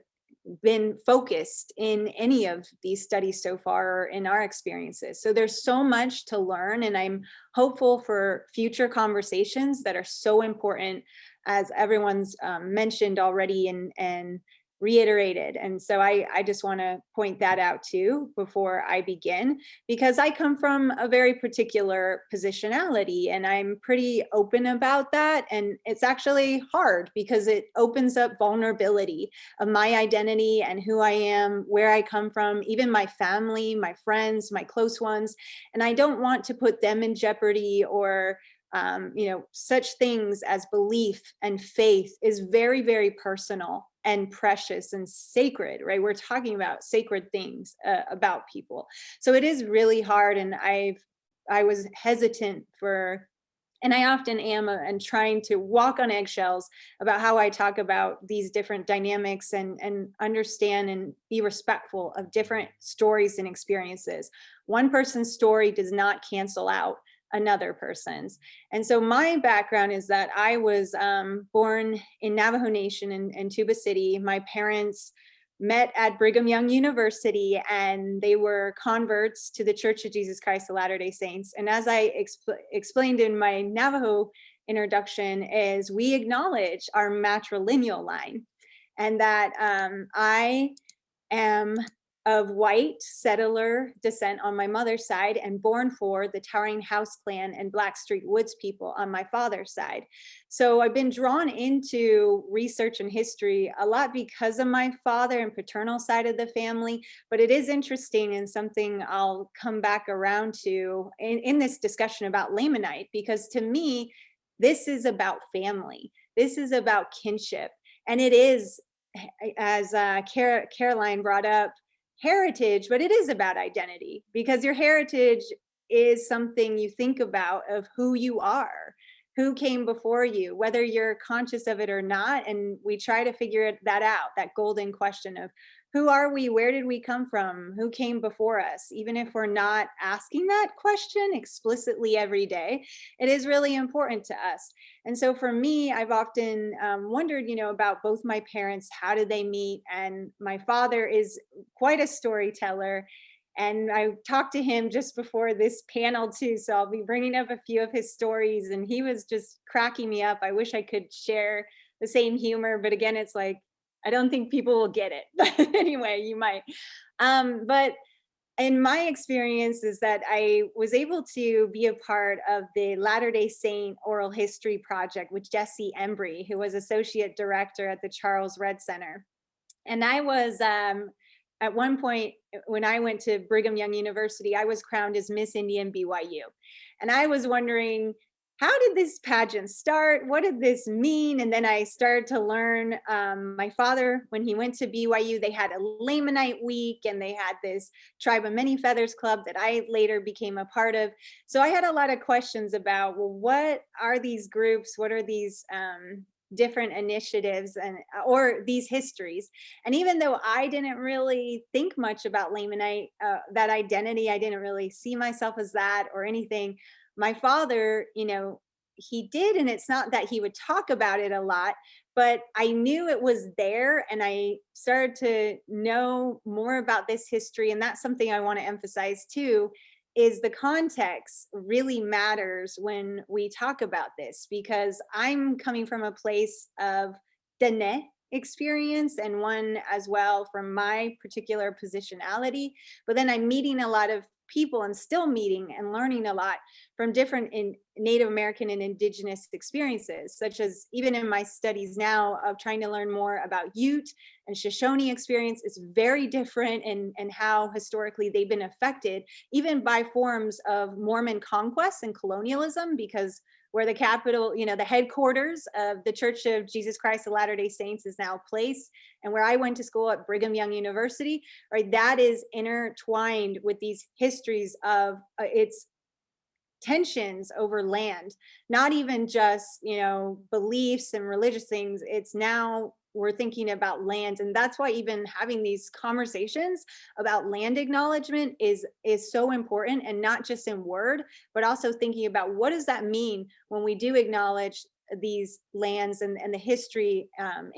been focused in any of these studies so far or in our experiences. So there's so much to learn, and I'm hopeful for future conversations that are so important, as everyone's mentioned already and reiterated. And so I just want to point that out too before I begin, because I come from a very particular positionality and I'm pretty open about that. And it's actually hard because it opens up vulnerability of my identity and who I am, where I come from, even my family, my friends, my close ones. And I don't want to put them in jeopardy or such things as belief and faith is very, very personal and precious and sacred, right? We're talking about sacred things about people. So it is really hard. And I was hesitant for And I often am and trying to walk on eggshells about how I talk about these different dynamics and understand and be respectful of different stories and experiences. One person's story does not cancel out another person's. And so my background is that I was born in Navajo Nation in Tuba City. My parents met at Brigham Young University, and they were converts to the Church of Jesus Christ of Latter-day Saints. And as I explained in my Navajo introduction, is we acknowledge our matrilineal line, and that I am of white settler descent on my mother's side and born for the Towering House Clan and Blackstreet Woods people on my father's side. So I've been drawn into research and history a lot because of my father and paternal side of the family, but it is interesting and something I'll come back around to in this discussion about Lamanite, because to me, this is about family. This is about kinship. And it is, as Caroline brought up, heritage, but it is about identity, because your heritage is something you think about of who you are, who came before you, whether you're conscious of it or not. And we try to figure that out, that golden question of who are we? Where did we come from? Who came before us? Even if we're not asking that question explicitly every day, it is really important to us. And so for me, I've often wondered, about both my parents. How did they meet? And my father is quite a storyteller. And I talked to him just before this panel too, so I'll be bringing up a few of his stories, and he was just cracking me up. I wish I could share the same humor, but again, it's like, I don't think people will get it. But anyway, you might. But in my experience is that I was able to be a part of the Latter-day Saint Oral History Project with Jesse Embry, who was Associate Director at the Charles Redd Center. And I was, at one point, when I went to Brigham Young University, I was crowned as Miss Indian BYU. And I was wondering, how did this pageant start? What did this mean? And then I started to learn. My father, when he went to BYU, they had a Lamanite week, and they had this Tribe of Many Feathers club that I later became a part of. So I had a lot of questions about, well, what are these groups? What are these different initiatives or these histories? And even though I didn't really think much about Lamanite, that identity, I didn't really see myself as that or anything. My father, he did, and it's not that he would talk about it a lot, but I knew it was there, and I started to know more about this history. And that's something I want to emphasize too, is the context really matters when we talk about this, because I'm coming from a place of Dene experience, and one as well from my particular positionality. But then I'm meeting a lot of people and still meeting and learning a lot from different Native American and Indigenous experiences, such as even in my studies now of trying to learn more about Ute and Shoshone experience. Is very different and how historically they've been affected even by forms of Mormon conquest and colonialism, because where the capital, the headquarters of the Church of Jesus Christ of Latter-day Saints is now placed, and where I went to school at Brigham Young University, right, that is intertwined with these histories of its tensions over land, not even just, beliefs and religious things. It's now we're thinking about land. And that's why even having these conversations about land acknowledgement is so important, and not just in word, but also thinking about what does that mean when we do acknowledge these lands and the history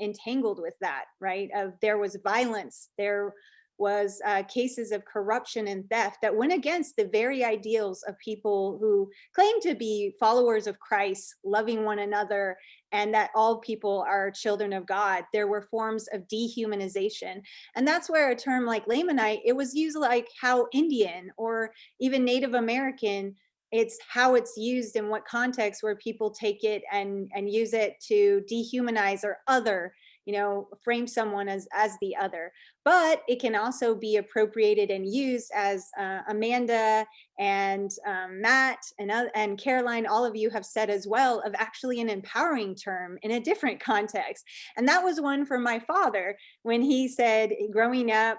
entangled with that, right? Of there was violence, there was cases of corruption and theft that went against the very ideals of people who claim to be followers of Christ, loving one another, and that all people are children of God. There were forms of dehumanization. And that's where a term like Lamanite, it was used like how Indian or even Native American, it's how it's used in what context where people take it and use it to dehumanize or other, frame someone as the other. But it can also be appropriated and used, as Amanda and Matt and Caroline, all of you have said as well, of actually an empowering term in a different context. And that was one for my father when he said growing up,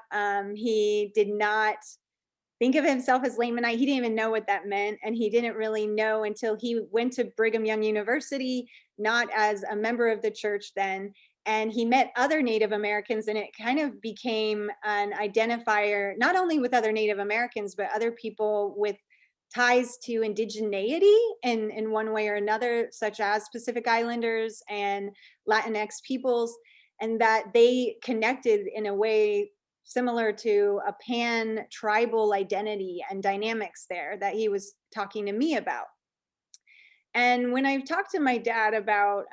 he did not think of himself as Lamanite. He didn't even know what that meant. And he didn't really know until he went to Brigham Young University, not as a member of the church then. And he met other Native Americans, and it kind of became an identifier, not only with other Native Americans, but other people with ties to indigeneity in one way or another, such as Pacific Islanders and Latinx peoples, and that they connected in a way similar to a pan-tribal identity and dynamics there that he was talking to me about. And when I've talked to my dad about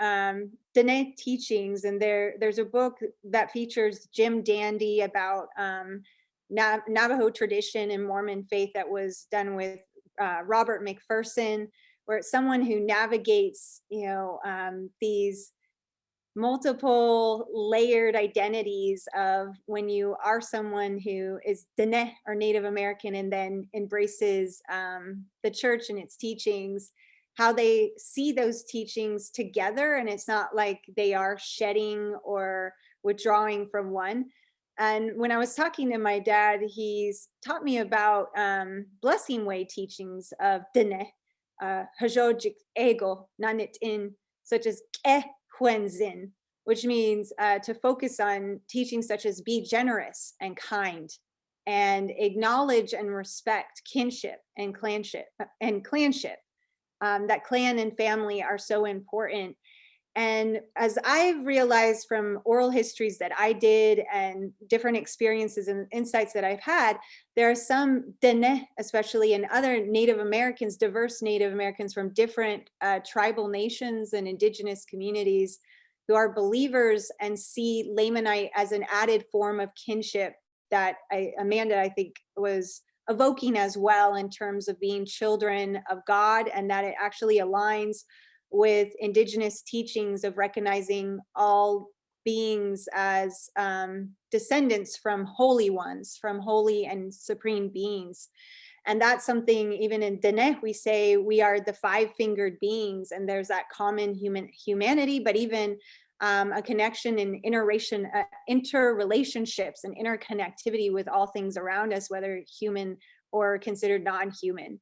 Dene teachings, and there's a book that features Jim Dandy about Navajo tradition and Mormon faith that was done with Robert McPherson, where it's someone who navigates, these multiple layered identities of when you are someone who is Dene or Native American and then embraces the church and its teachings, how they see those teachings together, and it's not like they are shedding or withdrawing from one. And when I was talking to my dad, he's taught me about blessing way teachings of Dene, Hajojik Ego, Nanit in, such as Ke Huenzin, which means to focus on teachings such as be generous and kind, and acknowledge and respect kinship and clanship. That clan and family are so important. And as I've realized from oral histories that I did and different experiences and insights that I've had, there are some Dene, especially, and other Native Americans, diverse Native Americans from different tribal nations and indigenous communities who are believers and see Lamanite as an added form of kinship that Amanda, I think, was evoking as well, in terms of being children of God, and that it actually aligns with indigenous teachings of recognizing all beings as descendants from holy ones, from holy and supreme beings. And that's something, even in Dene, we say we are the five-fingered beings, and there's that common humanity, but even a connection in interrelationships and interconnectivity with all things around us, whether human or considered non-human.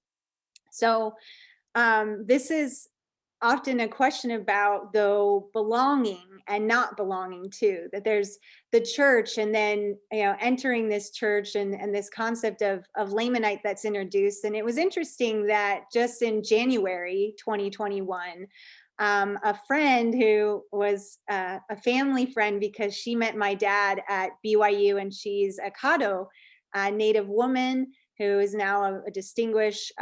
So this is often a question about, though, belonging and not belonging too, that there's the church, and then entering this church and this concept of Lamanite that's introduced. And it was interesting that just in January 2021, a friend who was a family friend, because she met my dad at BYU, and she's a Caddo, a Native woman who is now a distinguished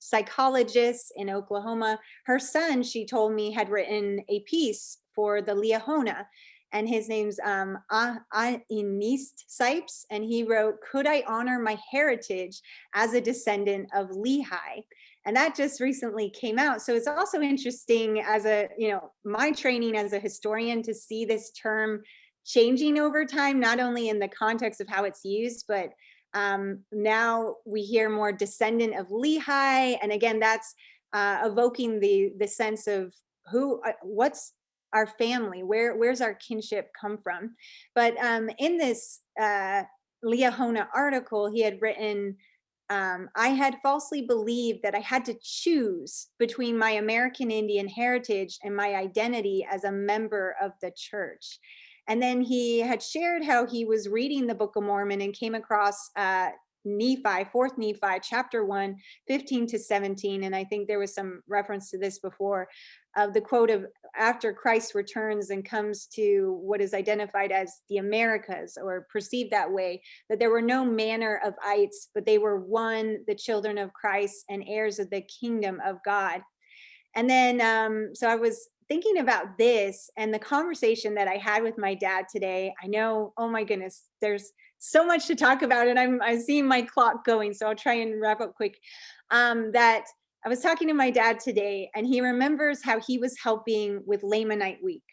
psychologist in Oklahoma. Her son, she told me, had written a piece for the Liahona, and his name's Inist Sipes, and he wrote, "Could I honor my heritage as a descendant of Lehi?" And that just recently came out. So it's also interesting, as my training as a historian, to see this term changing over time, not only in the context of how it's used, but now we hear more descendant of Lehi. And again, that's evoking the sense of what's our family, where's our kinship come from. But in this Liahona article, he had written, I had falsely believed that I had to choose between my American Indian heritage and my identity as a member of the church. And then he had shared how he was reading the Book of Mormon and came across Nephi, 4th Nephi, chapter 1, 15 to 17. And I think there was some reference to this before, of the quote of, after Christ returns and comes to what is identified as the Americas, or perceived that way, that there were no manner of ites, but they were one, the children of Christ and heirs of the kingdom of God. And then, so I was thinking about this and the conversation that I had with my dad today. I know, oh my goodness, there's so much to talk about, and I'm seeing my clock going, so I'll try and wrap up quick. That I was talking to my dad today, and he remembers how he was helping with Lamanite Week.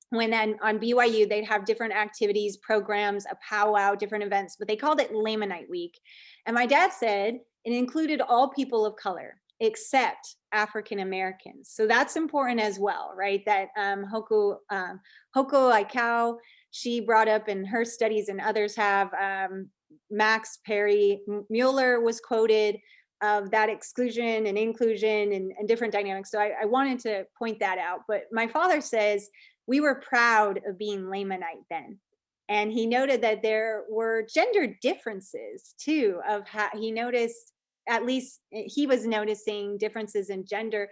When on BYU, they'd have different activities, programs, a powwow, different events, but they called it Lamanite Week. And my dad said it included all people of color, except African Americans. So that's important as well, right? That Hoko Aikau, she brought up in her studies, and others have, Max Perry Mueller was quoted of that exclusion and inclusion and different dynamics. So I wanted to point that out. But my father says we were proud of being Lamanite then. And he noted that there were gender differences too, of how he noticed, at least he was noticing differences in gender.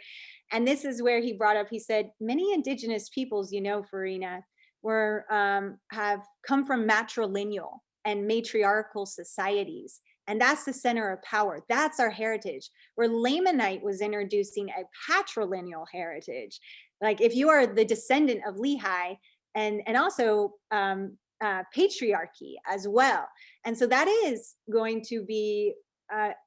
And this is where he brought up, he said, many indigenous peoples, you know, Farina, have come from matrilineal and matriarchal societies. And that's the center of power. That's our heritage. Where Lamanite was introducing a patrilineal heritage. Like if you are the descendant of Lehi, and also patriarchy as well. And so that is going to be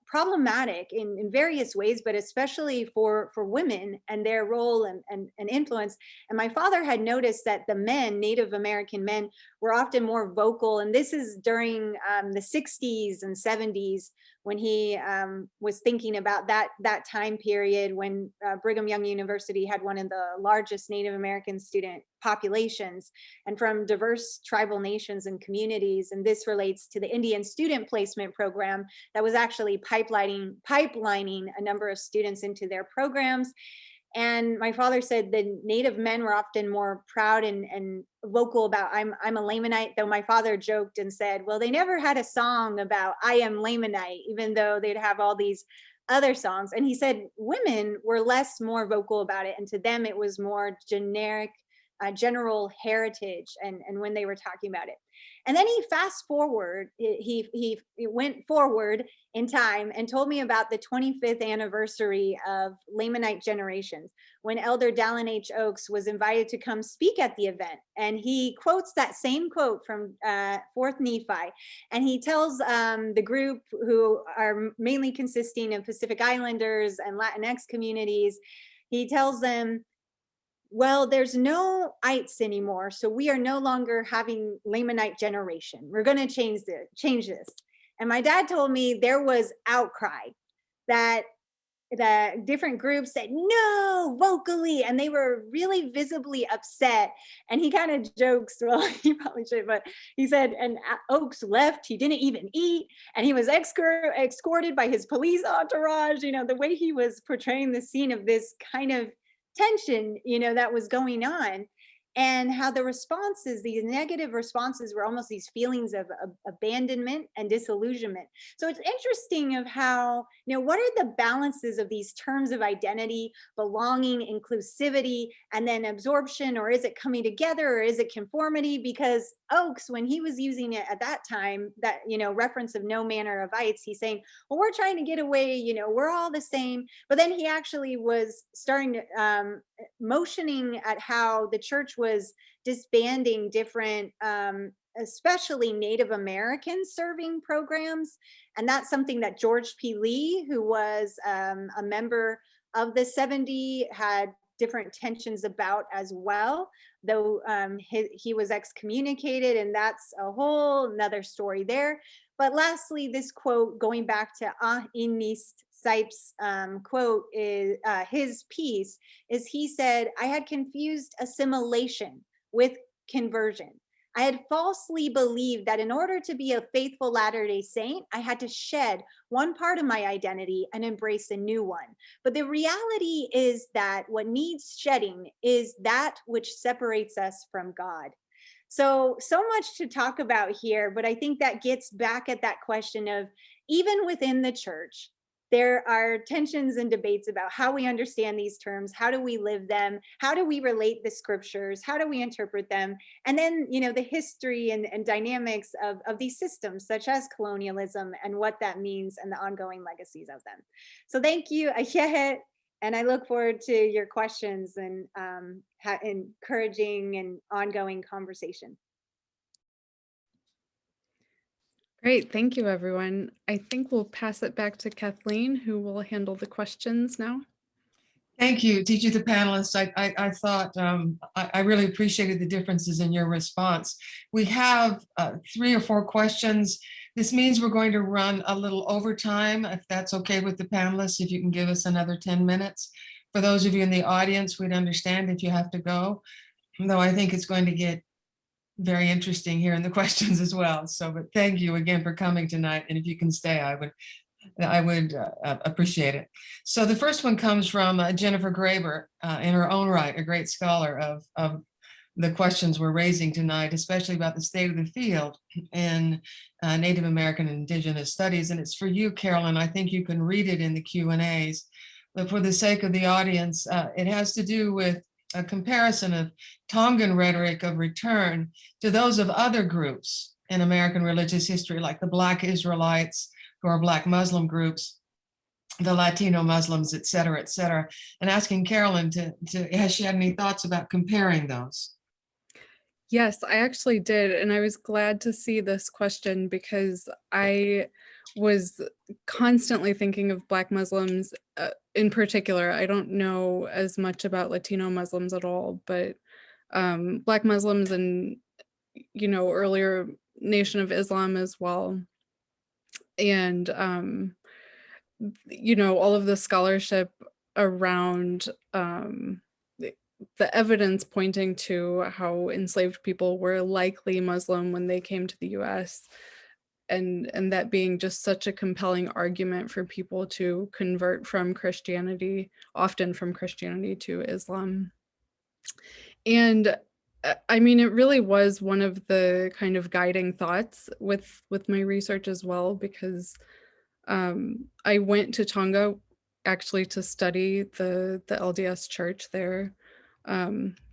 problematic in various ways, but especially for women and their role and influence. And my father had noticed that the men, Native American men, were often more vocal. And this is during the 60s and 70s when he was thinking about that time period when Brigham Young University had one of the largest Native American student populations and from diverse tribal nations and communities. And this relates to the Indian student placement program that was actually pipelining a number of students into their programs. And my father said the Native men were often more proud and vocal about I'm a Lamanite, though my father joked and said, well, they never had a song about I am Lamanite, even though they'd have all these other songs. And he said women were more vocal about it. And to them, it was more generic, general heritage and when they were talking about it. And then he went forward in time and told me about the 25th anniversary of Lamanite generations, when Elder Dallin H. Oaks was invited to come speak at the event. And he quotes that same quote from 4th Nephi. And he tells the group, who are mainly consisting of Pacific Islanders and Latinx communities, he tells them, well, there's no ites anymore, so we are no longer having Lamanite generation. We're going to change this. And my dad told me there was outcry, that the different groups said no vocally, and they were really visibly upset. And he kind of jokes, well, he probably should, but he said, and Oaks left, he didn't even eat, and he was escorted by his police entourage. You know, the way he was portraying the scene of this kind of tension, you know, that was going on, and how the responses, these negative responses, were almost these feelings of abandonment and disillusionment. So it's interesting of how, you know, what are the balances of these terms of identity, belonging, inclusivity, and then absorption, or is it coming together, or is it conformity? Because Oaks, when he was using it at that time, that, you know, reference of no manner of ites, he's saying, well, we're trying to get away, you know, we're all the same. But then he actually was starting to motioning at how the church was disbanding different, especially Native American serving programs. And that's something that George P. Lee, who was a member of the 70, had different tensions about as well, though he was excommunicated, and that's a whole another story there. But lastly, this quote, going back to Inist Sipes' quote, is his piece, is he said, I had confused assimilation with conversion. I had falsely believed that in order to be a faithful Latter-day Saint, I had to shed one part of my identity and embrace a new one. But the reality is that what needs shedding is that which separates us from God. So much to talk about here, but I think that gets back at that question of, even within the church, there are tensions and debates about how we understand these terms, how do we live them, how do we relate the scriptures, how do we interpret them, and then, you know, the history and dynamics of these systems, such as colonialism, and what that means and the ongoing legacies of them. So thank you, Ayehet, and I look forward to your questions and encouraging and ongoing conversation. Great, thank you, everyone. I think we'll pass it back to Kathleen, who will handle the questions now. Thank you, each of the panelists. I thought I really appreciated the differences in your response. We have 3 or 4 questions. This means we're going to run a little overtime, if that's okay with the panelists, if you can give us another 10 minutes. For those of you in the audience, we'd understand if you have to go, though I think it's going to get very interesting hearing the questions as well. So, but thank you again for coming tonight. And if you can stay, I would appreciate it. So the first one comes from Jennifer Graber, in her own right, a great scholar of the questions we're raising tonight, especially about the state of the field in Native American and Indigenous studies. And it's for you, Carolyn. I think you can read it in the Q&As, but for the sake of the audience, it has to do with a comparison of Tongan rhetoric of return to those of other groups in American religious history, like the Black Israelites, who are Black Muslim groups, the Latino Muslims, et cetera, and asking Carolyn has she had any thoughts about comparing those? Yes, I actually did. And I was glad to see this question because I was constantly thinking of Black Muslims in particular. I don't know as much about Latino Muslims at all, but Black Muslims and, earlier Nation of Islam as well. And, all of the scholarship around the evidence pointing to how enslaved people were likely Muslim when they came to the US, and that being just such a compelling argument for people to convert from Christianity, often from Christianity to Islam. And I mean, it really was one of the kind of guiding thoughts with my research as well, because I went to Tonga actually to study the LDS church there.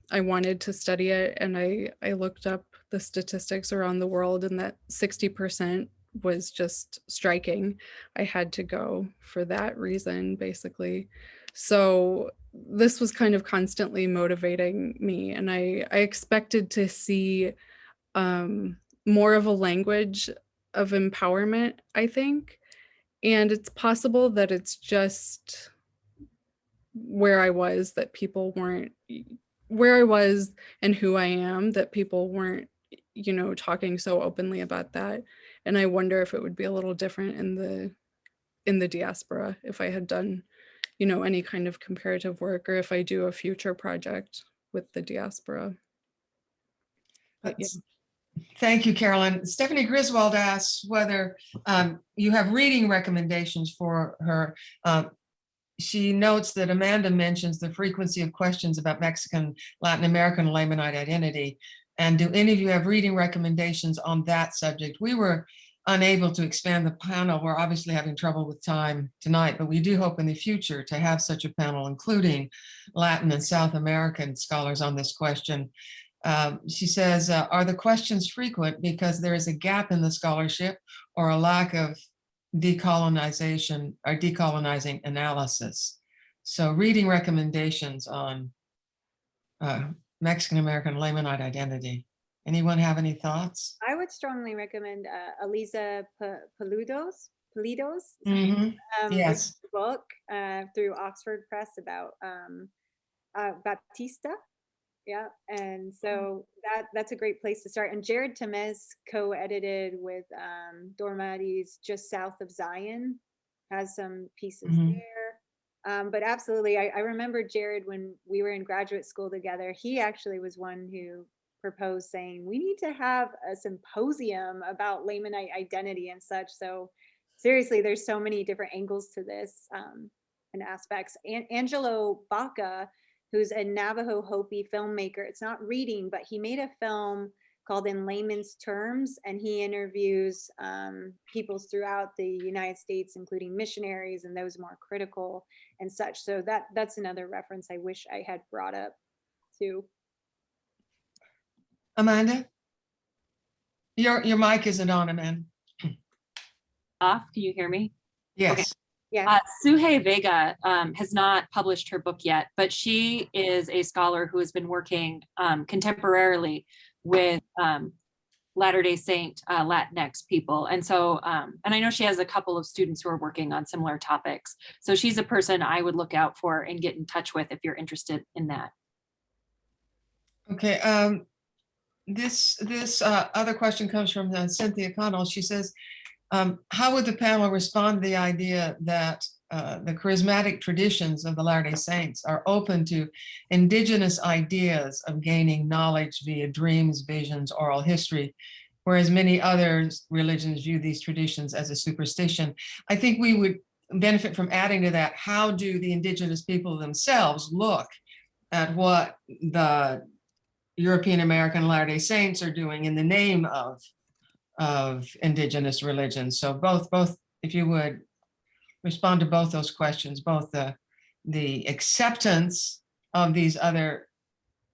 I wanted to study it, and I looked up the statistics around the world, and that 60% was just striking. I had to go for that reason, basically. So this was kind of constantly motivating me, and I expected to see more of a language of empowerment, I think. And it's possible that it's just where I was, that people weren't, where I was and who I am, that people weren't, talking so openly about that. And I wonder if it would be a little different in the diaspora if I had done, any kind of comparative work, or if I do a future project with the diaspora. But, yeah. Thank you, Carolyn. Stephanie Griswold asks whether you have reading recommendations for her. She notes that Amanda mentions the frequency of questions about Mexican, Latin American Lamanite identity. And do any of you have reading recommendations on that subject? We were unable to expand the panel. We're obviously having trouble with time tonight, but we do hope in the future to have such a panel, including Latin and South American scholars on this question. She says, are the questions frequent because there is a gap in the scholarship or a lack of decolonization or decolonizing analysis? So reading recommendations on Mexican American Lamanite identity. Anyone have any thoughts? I would strongly recommend Aliza Pulido's Yes. book through Oxford Press about Baptista. Yeah, and so that's a great place to start. And Jared Tamez co-edited with Dormadi's Just South of Zion, has some pieces there. But absolutely, I remember Jared when we were in graduate school together. He actually was one who proposed saying we need to have a symposium about Lamanite identity and such. So seriously, there's so many different angles to this and aspects. And Angelo Baca, who's a Navajo Hopi filmmaker. It's not reading, but he made a film called In Layman's Terms, and he interviews peoples throughout the United States, including missionaries and those more critical and such. So that's another reference I wish I had brought up too. Amanda? Your mic isn't on, Amanda. Off, can you hear me? Yes. Okay. Yeah. Suhey Vega has not published her book yet, but she is a scholar who has been working contemporarily with Latter-day Saint Latinx people. And so, and I know she has a couple of students who are working on similar topics. So she's a person I would look out for and get in touch with if you're interested in that. Okay. This other question comes from Cynthia Connell. She says, how would the panel respond to the idea that the charismatic traditions of the Latter-day Saints are open to indigenous ideas of gaining knowledge via dreams, visions, oral history, whereas many other religions view these traditions as a superstition. I think we would benefit from adding to that, how do the indigenous people themselves look at what the European American Latter-day Saints are doing in the name of indigenous religions? So both, if you would respond to both those questions, both the acceptance of these other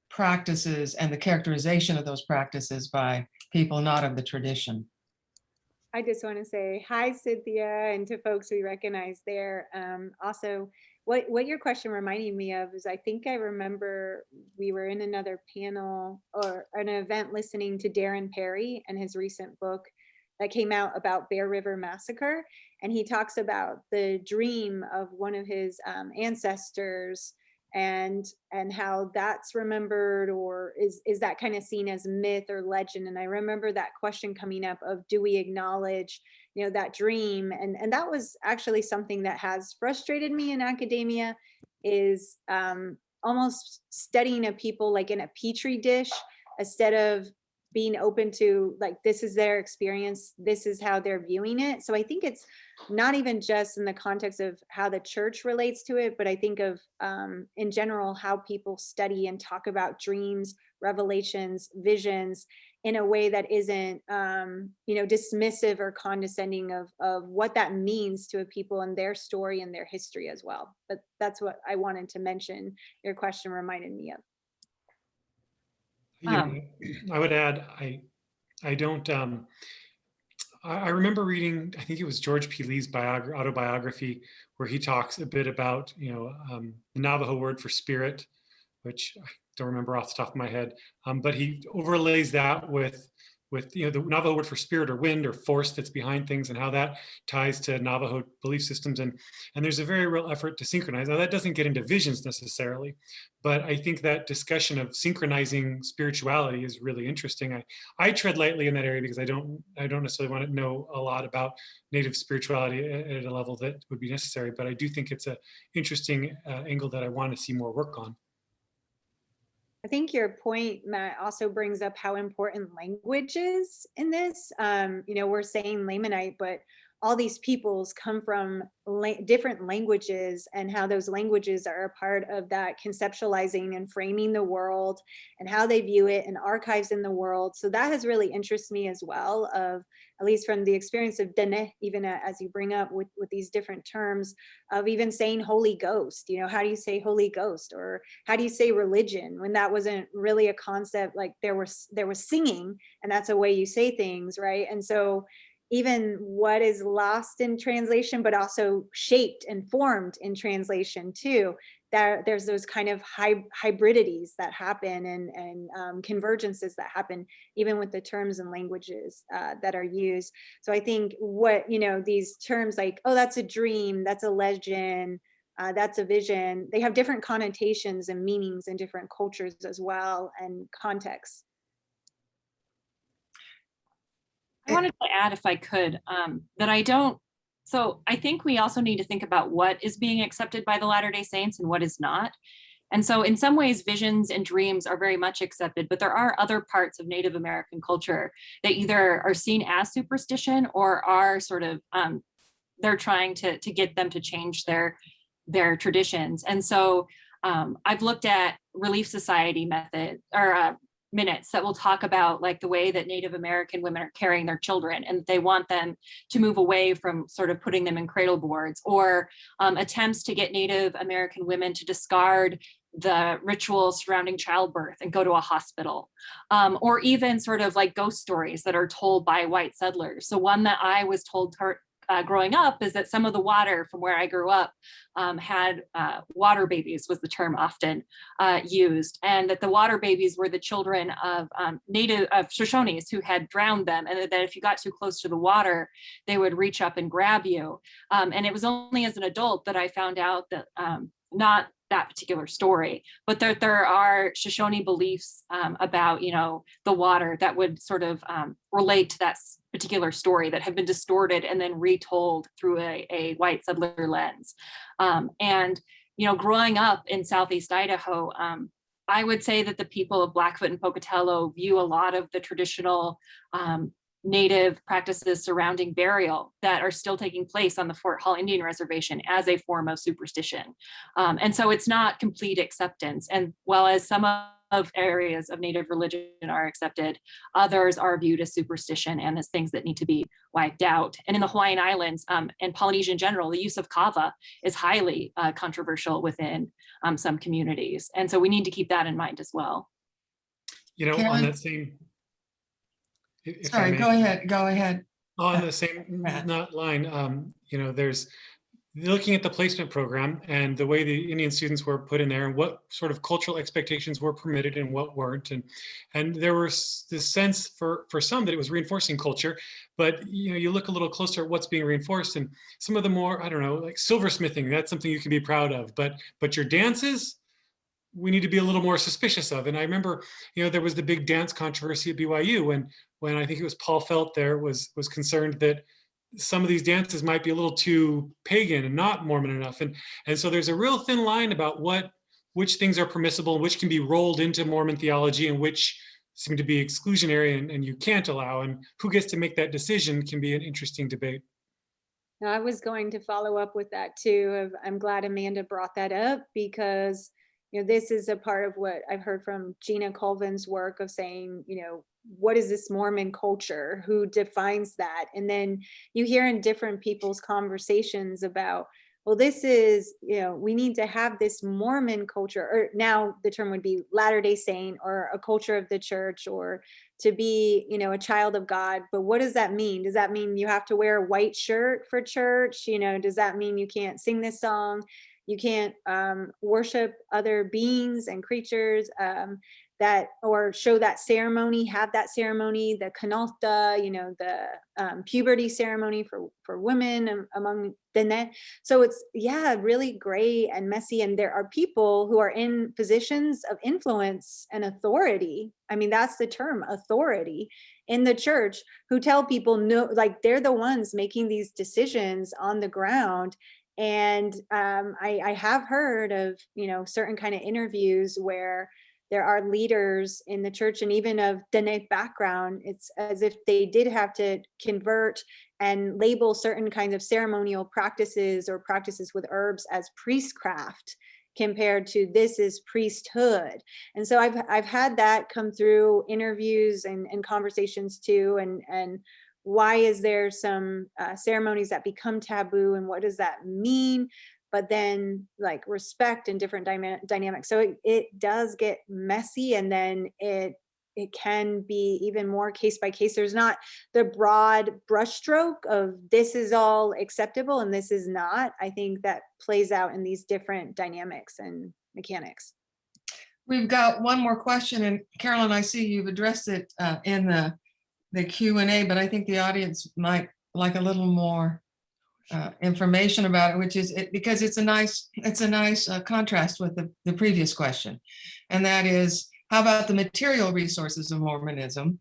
practices and the characterization of those practices by people not of the tradition. I just want to say hi, Cynthia, and to folks we recognize there. Also, what your question reminded me of is, I think I remember we were in another panel or an event listening to Darren Perry and his recent book that came out about Bear River Massacre. And he talks about the dream of one of his ancestors and how that's remembered, or is that kind of seen as myth or legend. And I remember that question coming up of, do we acknowledge, you know, that dream? And that was actually something that has frustrated me in academia, is almost studying a people like in a petri dish instead of being open to, like, this is their experience, this is how they're viewing it. So I think it's not even just in the context of how the church relates to it, but I think of in general how people study and talk about dreams, revelations, visions in a way that isn't you know, dismissive or condescending of what that means to a people and their story and their history as well. But that's what I wanted to mention. Your question reminded me of. Yeah, I would add, I don't, I remember reading, I think it was George P. Lee's autobiography, where he talks a bit about, you know, the Navajo word for spirit, which I don't remember off the top of my head, but he overlays that with, you know, the Navajo word for spirit or wind or force that's behind things, and how that ties to Navajo belief systems. And there's a very real effort to synchronize. Now, that doesn't get into visions necessarily, but I think that discussion of synchronizing spirituality is really interesting. I tread lightly in that area because I don't necessarily want to know a lot about Native spirituality at a level that would be necessary, but I do think it's an interesting angle that I want to see more work on. I think your point, Matt, also brings up how important language is in this. You know, we're saying Lamanite, but all these peoples come from different languages, and how those languages are a part of that conceptualizing and framing the world and how they view it, and archives in the world. So that has really interested me as well, of at least from the experience of Dene, even as you bring up with these different terms of even saying Holy Ghost. You know, how do you say Holy Ghost, or how do you say religion, when that wasn't really a concept? Like there was singing, and that's a way you say things, right? And so even what is lost in translation, but also shaped and formed in translation too, there's those kind of hybridities that happen, and convergences that happen even with the terms and languages that are used. So I think what, you know, these terms like, oh, that's a dream, that's a legend, that's a vision, they have different connotations and meanings in different cultures as well, and contexts. I wanted to add, if I could, that I don't, so I think we also need to think about what is being accepted by the Latter-day Saints and what is not. And so in some ways, visions and dreams are very much accepted, but there are other parts of Native American culture that either are seen as superstition or are sort of, they're trying to get them to change their traditions. And so I've looked at Relief Society method, or minutes that will talk about like the way that Native American women are carrying their children, and they want them to move away from sort of putting them in cradle boards, or attempts to get Native American women to discard the rituals surrounding childbirth and go to a hospital, or even sort of like ghost stories that are told by white settlers. So one that I was told growing up is that some of the water from where I grew up had water babies, was the term often used, and that the water babies were the children of Shoshones who had drowned them, and that if you got too close to the water, they would reach up and grab you. And it was only as an adult that I found out that not that particular story, but there are Shoshone beliefs about, you know, the water that would sort of relate to that particular story that have been distorted and then retold through a white settler lens. And, you know, growing up in Southeast Idaho, I would say that the people of Blackfoot and Pocatello view a lot of the traditional Native practices surrounding burial that are still taking place on the Fort Hall Indian Reservation as a form of superstition. And so it's not complete acceptance. And while as some of areas of Native religion are accepted, others are viewed as superstition and as things that need to be wiped out. And in the Hawaiian Islands and Polynesia in general, the use of kava is highly controversial within some communities. And so we need to keep that in mind as well. You know, Carolyn? on that same, if I Sorry, may. go ahead. On the same line, you know, there's looking at the placement program and the way the Indian students were put in there and what sort of cultural expectations were permitted and what weren't. And there was this sense for some that it was reinforcing culture, but you know, you look a little closer at what's being reinforced and some of the more, I don't know, like silversmithing, that's something you can be proud of, but your dances, we need to be a little more suspicious of. And I remember, you know, there was the big dance controversy at BYU when I think it was Paul Felt there was concerned that some of these dances might be a little too pagan and not Mormon enough. And so there's a real thin line about which things are permissible, which can be rolled into Mormon theology and which seem to be exclusionary and you can't allow. And who gets to make that decision can be an interesting debate. Now, I was going to follow up with that too. I'm glad Amanda brought that up because, you know, this is a part of what I've heard from Gina Colvin's work of saying, you know, what is this Mormon culture? Who defines that? And then you hear in different people's conversations about, well, this is, you know, we need to have this Mormon culture, or now the term would be Latter-day Saint or a culture of the church, or to be, you know, a child of God. But what does that mean? Does that mean you have to wear a white shirt for church? You know, does that mean you can't sing this song? You can't worship other beings and creatures that, or show that ceremony, have that ceremony, the kanalta, you know, the puberty ceremony for women among the. So it's, yeah, really gray and messy. And there are people who are in positions of influence and authority. I mean, that's the term, authority in the church, who tell people no, like they're the ones making these decisions on the ground. And I have heard of, you know, certain kind of interviews where there are leaders in the church and even of Dene background. It's as if they did have to convert and label certain kinds of ceremonial practices or practices with herbs as priestcraft compared to this is priesthood. And so I've had that come through interviews and conversations too. And why is there some ceremonies that become taboo and what does that mean? But then like respect and different dynamics. So it does get messy, and then it can be even more case by case. There's not the broad brushstroke of this is all acceptable and this is not. I think that plays out in these different dynamics and mechanics. We've got one more question, and Carolyn, I see you've addressed it in the Q&A, but I think the audience might like a little more information about it, which is because it's a nice contrast with the previous question, and that is, how about the material resources of Mormonism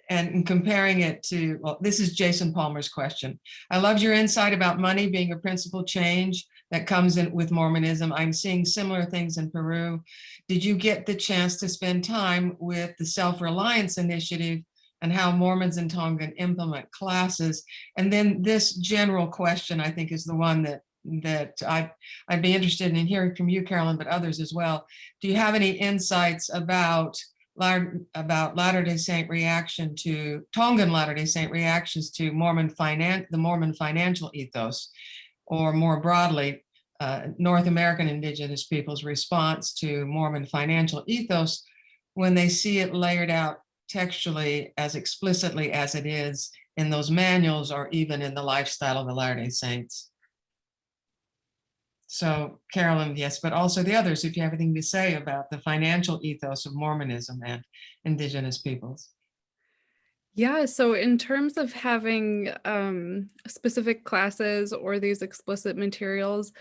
and comparing it to, well, this is Jason Palmer's question. I loved your insight about money being a principal change that comes in with Mormonism. I'm seeing similar things in Peru. Did you get the chance to spend time with the Self-Reliance Initiative and how Mormons in Tongan implement classes? And then this general question, I think, is the one that I'd be interested in hearing from you, Carolyn, but others as well. Do you have any insights about Latter-day Saint reaction to Tongan Latter-day Saint reactions to the Mormon financial ethos, or more broadly, North American indigenous people's response to Mormon financial ethos when they see it layered out textually as explicitly as it is in those manuals or even in the lifestyle of the Latter-day Saints? So Carolyn, yes, but also the others, if you have anything to say about the financial ethos of Mormonism and indigenous peoples. Yeah, so in terms of having specific classes or these explicit materials,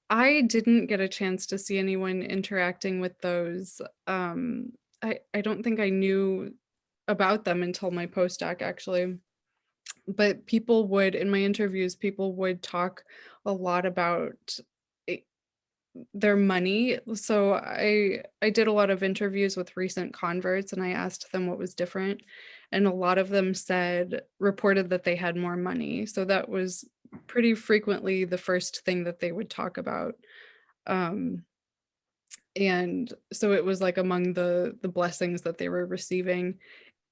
I didn't get a chance to see anyone interacting with those. I don't think I knew about them until my postdoc, actually. But people would, in my interviews, people would talk a lot about their money. So I did a lot of interviews with recent converts, and I asked them what was different, and a lot of them reported that they had more money. So that was pretty frequently the first thing that they would talk about. And so it was like among the blessings that they were receiving,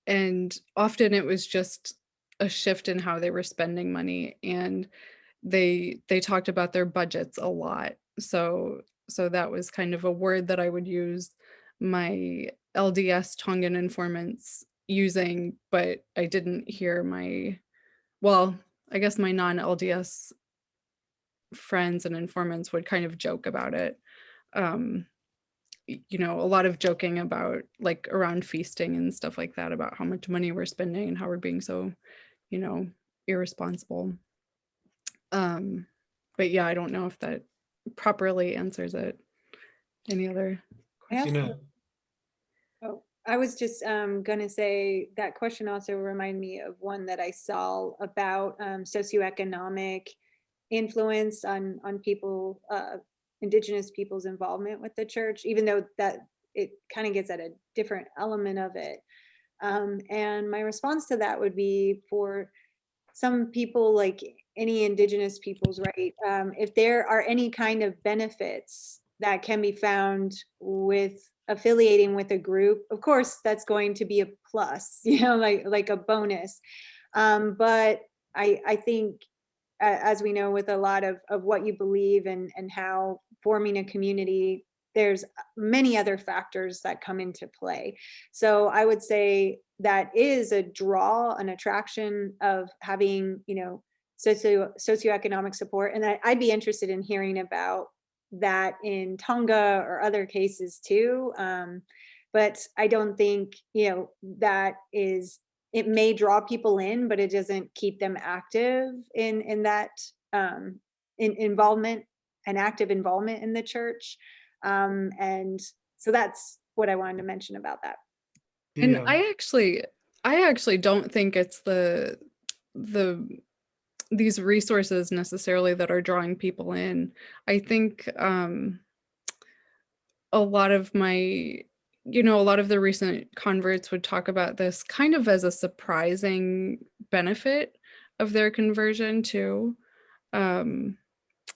and often it was just a shift in how they were spending money, and they talked about their budgets a lot. So that was kind of a word that I would use my LDS Tongan informants using, but I didn't hear well, I guess my non-LDS friends and informants would kind of joke about it. A lot of joking about, like, around feasting and stuff like that, about how much money we're spending and how we're being so, irresponsible. But yeah, I don't know if that properly answers it. Any other questions? I was just gonna say that question also reminded me of one that I saw about socioeconomic influence on people, indigenous people's involvement with the church, even though that it kind of gets at a different element of it. And my response to that would be, for some people, like any indigenous peoples, right? If there are any kind of benefits that can be found with affiliating with a group, of course, that's going to be a plus, like a bonus. But I think, as we know, with a lot of what you believe and how forming a community, there's many other factors that come into play. So I would say that is a draw, an attraction of having, socioeconomic support. And I'd be interested in hearing about that in Tonga or other cases too. But I don't think, that is, it may draw people in, but it doesn't keep them active in that involvement and active involvement in the church. And so that's what I wanted to mention about that. And I actually don't think it's these resources necessarily that are drawing people in. I think a lot of a lot of the recent converts would talk about this kind of as a surprising benefit of their conversion too. And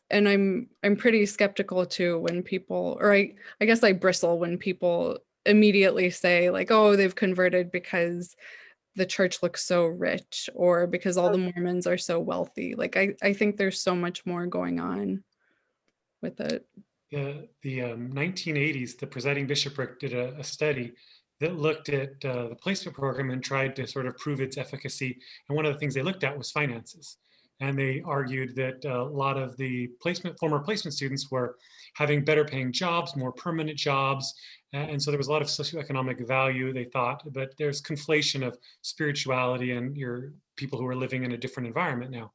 I'm pretty skeptical too when people, or I guess I bristle when people immediately say, like, oh, they've converted because the church looks so rich, or because all the Mormons are so wealthy. Like, I think there's so much more going on with it. The 1980s, the presiding bishopric did a study that looked at the placement program and tried to sort of prove its efficacy. And one of the things they looked at was finances. And they argued that a lot of the former placement students were having better paying jobs, more permanent jobs. And so there was a lot of socioeconomic value, they thought, but there's conflation of spirituality and your people who are living in a different environment now.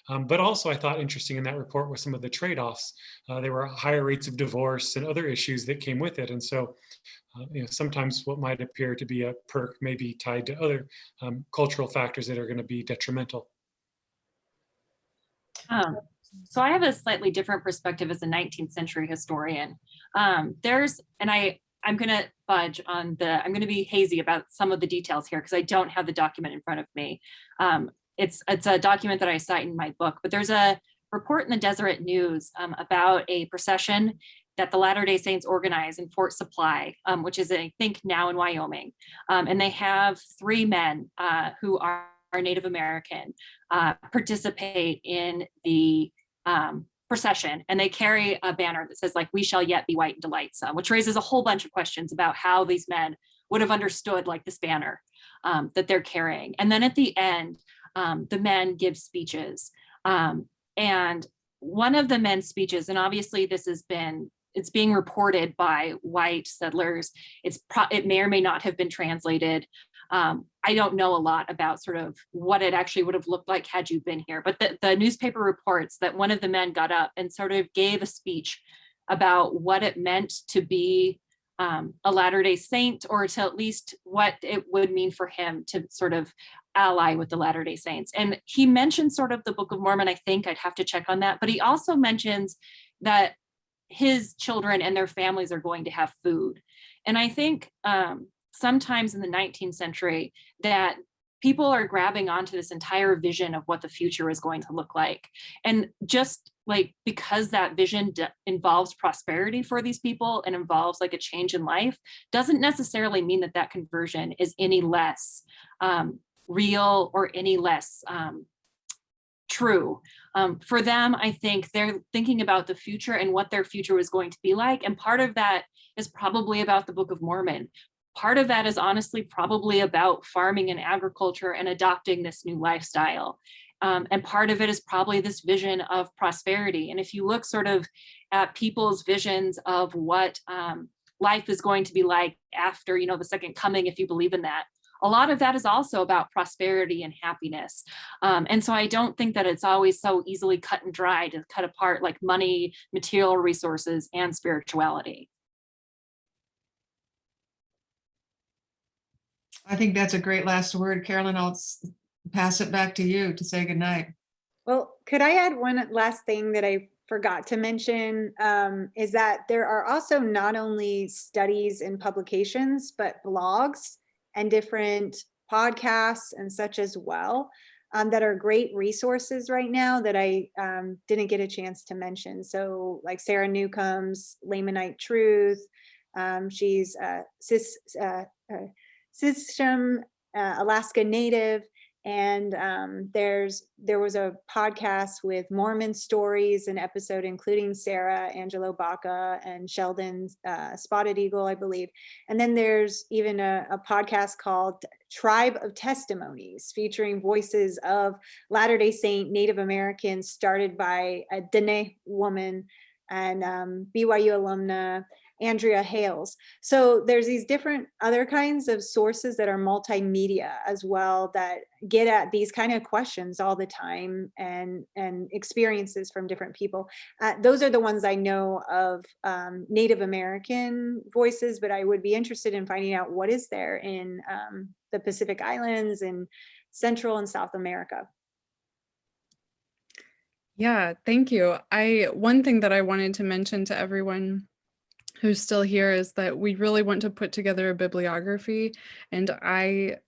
But also I thought interesting in that report were some of the trade-offs. There were higher rates of divorce and other issues that came with it. And so sometimes what might appear to be a perk may be tied to other cultural factors that are going to be detrimental. So I have a slightly different perspective as a 19th century historian. I'm going to fudge on I'm going to be hazy about some of the details here because I don't have the document in front of me. It's a document that I cite in my book, but there's a report in the Deseret News about a procession that the Latter-day Saints organize in Fort Supply, which is, I think, now in Wyoming. And they have 3 men who are Native American participate in the procession, and they carry a banner that says, like, "We shall yet be white and delightsome," which raises a whole bunch of questions about how these men would have understood, like, this banner that they're carrying. And then at the end, the men give speeches, and one of the men's speeches, and obviously it's being reported by white settlers. It may or may not have been translated. I don't know a lot about sort of what it actually would have looked like had you been here, but the newspaper reports that one of the men got up and sort of gave a speech about what it meant to be a Latter-day Saint, or to at least what it would mean for him to sort of ally with the Latter-day Saints. And he mentions sort of the Book of Mormon. I think I'd have to check on that, but he also mentions that his children and their families are going to have food. And I think sometimes in the 19th century that people are grabbing onto this entire vision of what the future is going to look like. And just like, because that vision involves prosperity for these people and involves like a change in life, doesn't necessarily mean that that conversion is any less real or any less true. For them, I think they're thinking about the future and what their future is going to be like. And part of that is probably about the Book of Mormon. Part of that is honestly probably about farming and agriculture and adopting this new lifestyle. And part of it is probably this vision of prosperity. And if you look sort of at people's visions of what life is going to be like after, you know, the second coming, if you believe in that, a lot of that is also about prosperity and happiness. And so I don't think that it's always so easily cut and dry to cut apart like money, material resources, and spirituality. I think that's a great last word. Carolyn, I'll pass it back to you to say goodnight. Well, could I add one last thing that I forgot to mention, is that there are also not only studies and publications, but blogs and different podcasts and such as well, that are great resources right now that I didn't get a chance to mention. So like Sarah Newcomb's Lamanite Truth, she's Sissham, Alaska Native, and there was a podcast with Mormon Stories, an episode including Sarah, Angelo Baca, and Sheldon Spotted Eagle, I believe. And then there's even a podcast called Tribe of Testimonies, featuring voices of Latter-day Saint Native Americans, started by a Dene woman and BYU alumna Andrea Hales. So there's these different other kinds of sources that are multimedia as well, that get at these kind of questions all the time, and experiences from different people. Those are the ones I know of, Native American voices, but I would be interested in finding out what is there in the Pacific Islands and Central and South America. Yeah, thank you. One thing that I wanted to mention to everyone who's still here is that we really want to put together a bibliography, and I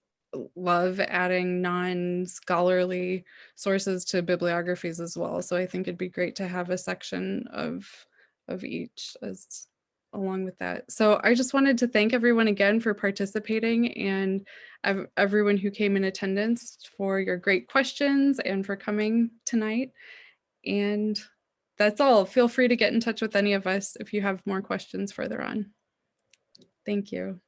love adding non-scholarly sources to bibliographies as well. So I think it'd be great to have a section of each as along with that. So I just wanted to thank everyone again for participating, and everyone who came in attendance for your great questions and for coming tonight. And that's all. Feel free to get in touch with any of us if you have more questions further on. Thank you.